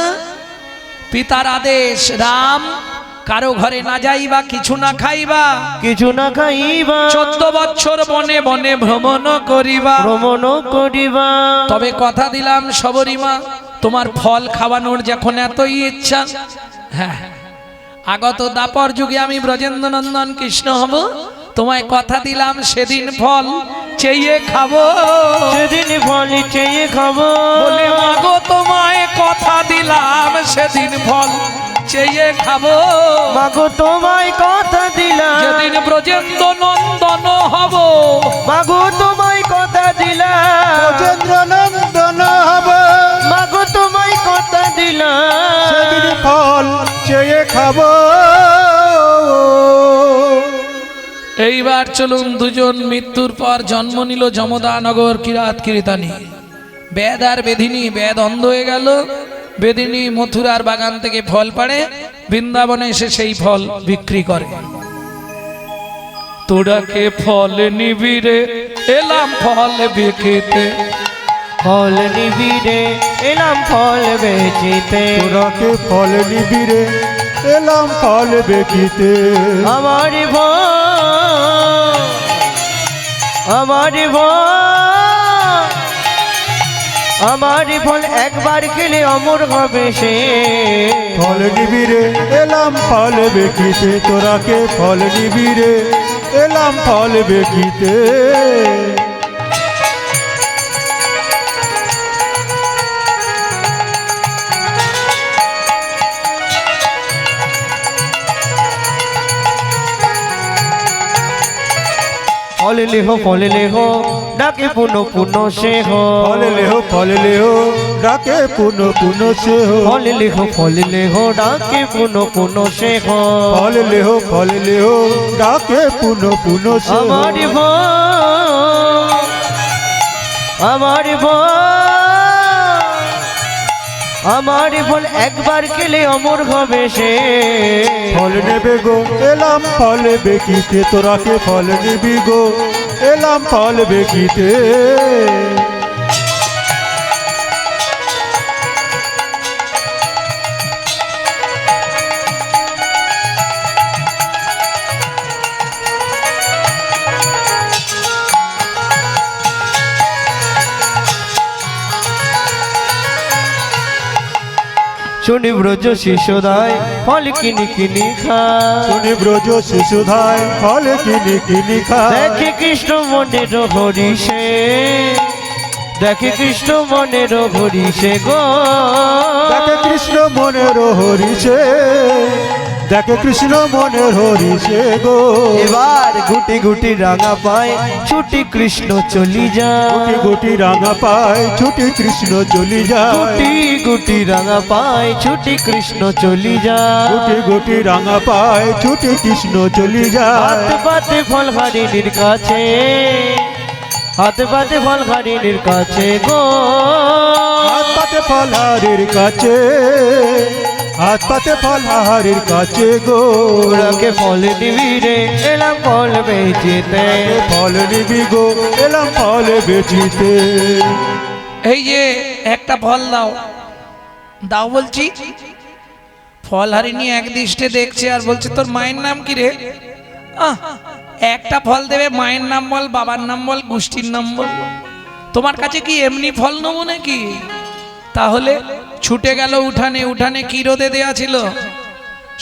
পিতার আদেশ, রাম কারো ঘরে না যাইবা, কিছু না খাইবা, কিছু না খাইবা, 14 বছর বনে বনে ভ্রমণ করিবা, ভ্রমণ করিবা। তবে কথা দিলাম সবরীমা, তোমার ফল খাওয়ানোর যখন এতই ইচ্ছা, হ্যাঁ, আগত দাপর যুগে আমি ব্রজেন্দ্র নন্দন কৃষ্ণ হব, তোমায় কথা দিলাম সেদিন ফল চেয়ে খাবো, সেদিন ফল চেয়ে খাবো। বলে মাগো তোমায় কথা দিলাম সেদিন ফল চেয়ে খাবো, মাগো তোমায় কথা দিলাম যেদিন ব্রজেন্দ্র নন্দন হব, মাগো তোমায় কথা দিলাম, ব্রজেন্দ্র নন্দন হবে, মাগো তোমায় কথা দিলাম, সেদিন ফল চেয়ে খাবো। এইবার চলুন দুজন মৃত্যুর পর জন্ম নিল যমদানগর কিরাত কীর্তানি। বেদ আর বেদিনী, বেদ অন্ধ হয়ে গেল, বেদিনী মথুরার বাগান থেকে ফল পাড়ে, বৃন্দাবনে এসে সেই ফল বিক্রি করে। তোরাকে ফল নিবিড়ে এলাম ফল বিকিতে, ফল নিবিড়ে এলাম ফল বেচিতে, তোরাকে ফল নিবিড়ে এলাম ফল বেকিতে, আমার ভয়, আমার ভয়, আমার ফল একবার খেলে অমর হবে সে, ফল নিবিড়ে এলাম ফল বেকিতে, তোরাকে ফল নিবিড়ে এলাম ফল বেকিতে। ফল লেহ ডাকে পুনো পুনো সে হো, ফল লেহ ডাকে পুনো পুনো সে হো, ফল লেহ ডাকে পুনো পুনো সে হো, ফল লেহ ডাকে পুনো পুনো সে হো। আমার ভয়, আমার ভয়, আমার ফল একবার খেলে অমর হবে সে, ফল নেবে গো এলাম ফল বেকিতে, তোরাকে ফল নিবি গো এলাম ফল বেকিতে। শুনি ব্রজ শিশুদায় ফল কিনি কিনি খা, শুনি ব্রজ শিশুধায় ফল কিনি কিনি খা, দেখে কৃষ্ণ মনের হরিষে, দেখে কৃষ্ণ মনের হরিষে গো, দেখে কৃষ্ণ মনের হরিষে, দেখে কৃষ্ণ মনের হরিষে গো। এবার গুটি গুটি রাঙা পায় ছুটি কৃষ্ণ চলি যায়, গুটি গুটি রাঙা পায় ছুটি কৃষ্ণ চলি যায়, গুটি গুটি রাঙা পায় ছুটি কৃষ্ণ চলি যায়, গুটি গুটি রাঙা পায় ছুটি কৃষ্ণ চলি হাত যায়। পাতে ফল হারিণীর কাছে, হাত পাতে ফল হারিণীর কাছে গো। হাত পাতে ফলহারির কাছে, হাত পাতে ফলহারির কাছে গো। ওরাকে ফল নিবি রে এলাম ফল বেচিতে, ফল নিবি গো এলাম ফল বেচিতে। এই যে একটা ফল দাও, দাও বলছি। ফল হারিনি এক দৃষ্টে দেখছে আর বলছে তোর মায়ের নাম কি রে? আহ, একটা ফল দেবে, মায়ের নাম বল, বাবার নাম বল, গোষ্ঠীর নাম বল। তোমার কাছে কি এমনি ফল নেবো নাকি? তাহলে ছুটে গেল উঠানে। উঠানে কি রোদে দেয়া ছিল?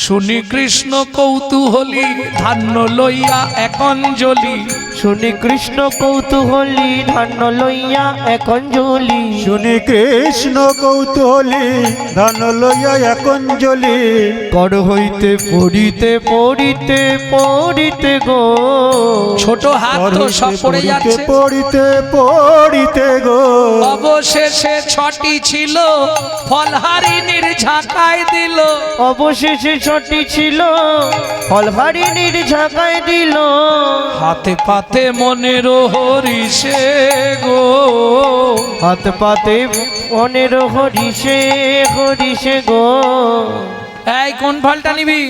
শুনি কৃষ্ণ কৌতূহলী ধান্য লইয়া এখন জ্বলি। শুনি কৃষ্ণ কৌতূহলী ধান্য লইয়া এখন জ্বলি, শুনি কৃষ্ণ কৌতূহলী ধান লইয়া এখন জ্বলি। কর হইতে পড়িতে পড়িতে পড়িতে গো। ছোট হাত তো সব পড়ে যাচ্ছে। পড়িতে পড়িতে গো। অবশেষে ছটি ছিল ফল হারিনীর ঝাঁকায় দিল। অবশেষে ছটি ছিল ফল হারিণীর ঝাঁকায় দিল। হাতে পাতে মনের হরিষে গো। হাত পাতে মনের হরিষে হরিষে গো। এই কোন ফলটা নিবি?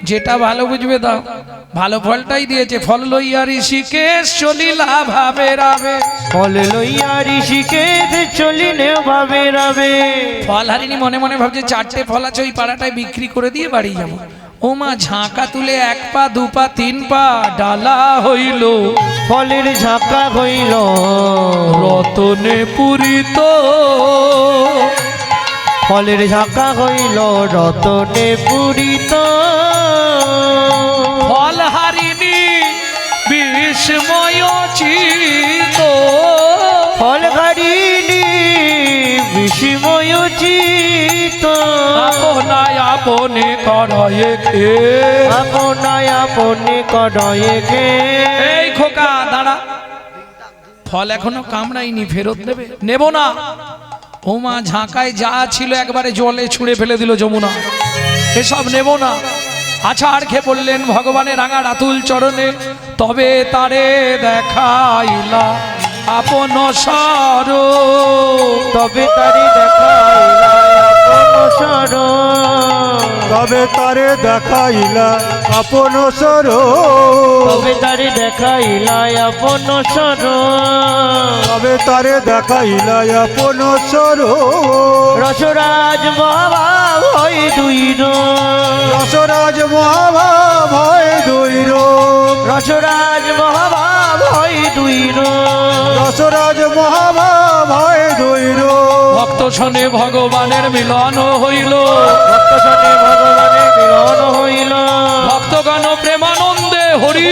যেটা ভালো বুঝবে দাও। ভালো ফলটাই দিয়েছে। ফল লইয়া ঋষিকেশ চলিলা ভাবে রাবে। ফল লইয়া ঋষিকেশ চলিলে ভাবে রাবে। ফল হারিনি মনে মনে ভাবছে চারটে ফল আছে, ওই পাড়াটায় বিক্রি করে দিয়ে বাড়ি যাবো। ও মা, ঝাঁকা তুলে 1 পা 2 পা 3 পা ডালা হইল। ফলের ঝাঁকা হইল রতনে পুরিত। ফলের ঝাঁকা হইল রতনে পূরিত। ফল হারিনি বিস্ময় চিত। ফল হারিণী বিস্ময় চিত। আপনায় আপনে করয়ে খে। আপনায় আপনি করয়ে খে। এই খোকা দাঁড়া, ফল এখনো কামড়াইনি, ফেরত দেবে? নেব না। ওমা, ঝাঁকায় যা ছিল একবারে জলে ছুঁড়ে ফেলে দিল যমুনা। এসব নেব না। আছাড় খেয়ে পড়লেন ভগবানের রাঙা রাতুল চরণে। তবে তারে দেখাইলা আপন সর। তবে তারে দেখাইলা আপন সর। তবে তারে দেখাইলা আপন সর। তবে তারে দেখাইলা আপন সর। তবে তারে দেখাইলা আপন সর। রসরাজ বাবা হয় দুই রূপ। রসরাজ মহাভাব হয় দুই রূপ। রসরাজ মহাভাব হয় দুই রূপ। রসরাজ মহাভাব হয় দুই রূপ। ভক্ত শোনে ভগবানের মিলন হইল। ভক্ত শোনে ভগবানের মিলন হইল। ভক্তগণ প্রেমানন্দে হরি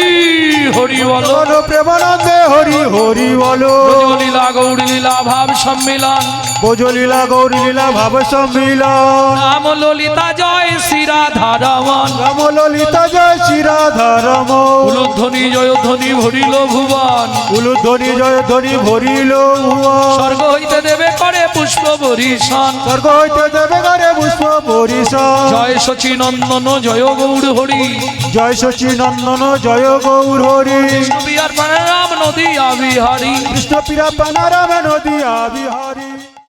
হরি বলো। বল প্রেমানন্দে হরি হরি বলো। লীলা গৌরী লীলা ভাব সম্মিলন। বোঝলীলা গৌরী লীলা ভাব সম্মিলন। রাম ললিতা জয় শ্রী রাধা রমন। রাম ললিতা জয় শ্রী রাধা রমন। উলুধ্বনি জয়ধ্বনি ভরিল ভুবন। উলুধ্বনি জয় ধ্বনি ভরিল ভুবন। স্বর্গ হইতে দেবে করে পুষ্প বরিশন। স্বর্গ হইতে দেবে করে পুষ্প পরিশন। জয় শচী নন্দন জয় গৌর হরি। জয় শচী নন্দন জয় গৌর হরি। বিহার রাম নদী আবিহারী। কৃষ্ণ পীরা পানারাম নদী আবিহারী।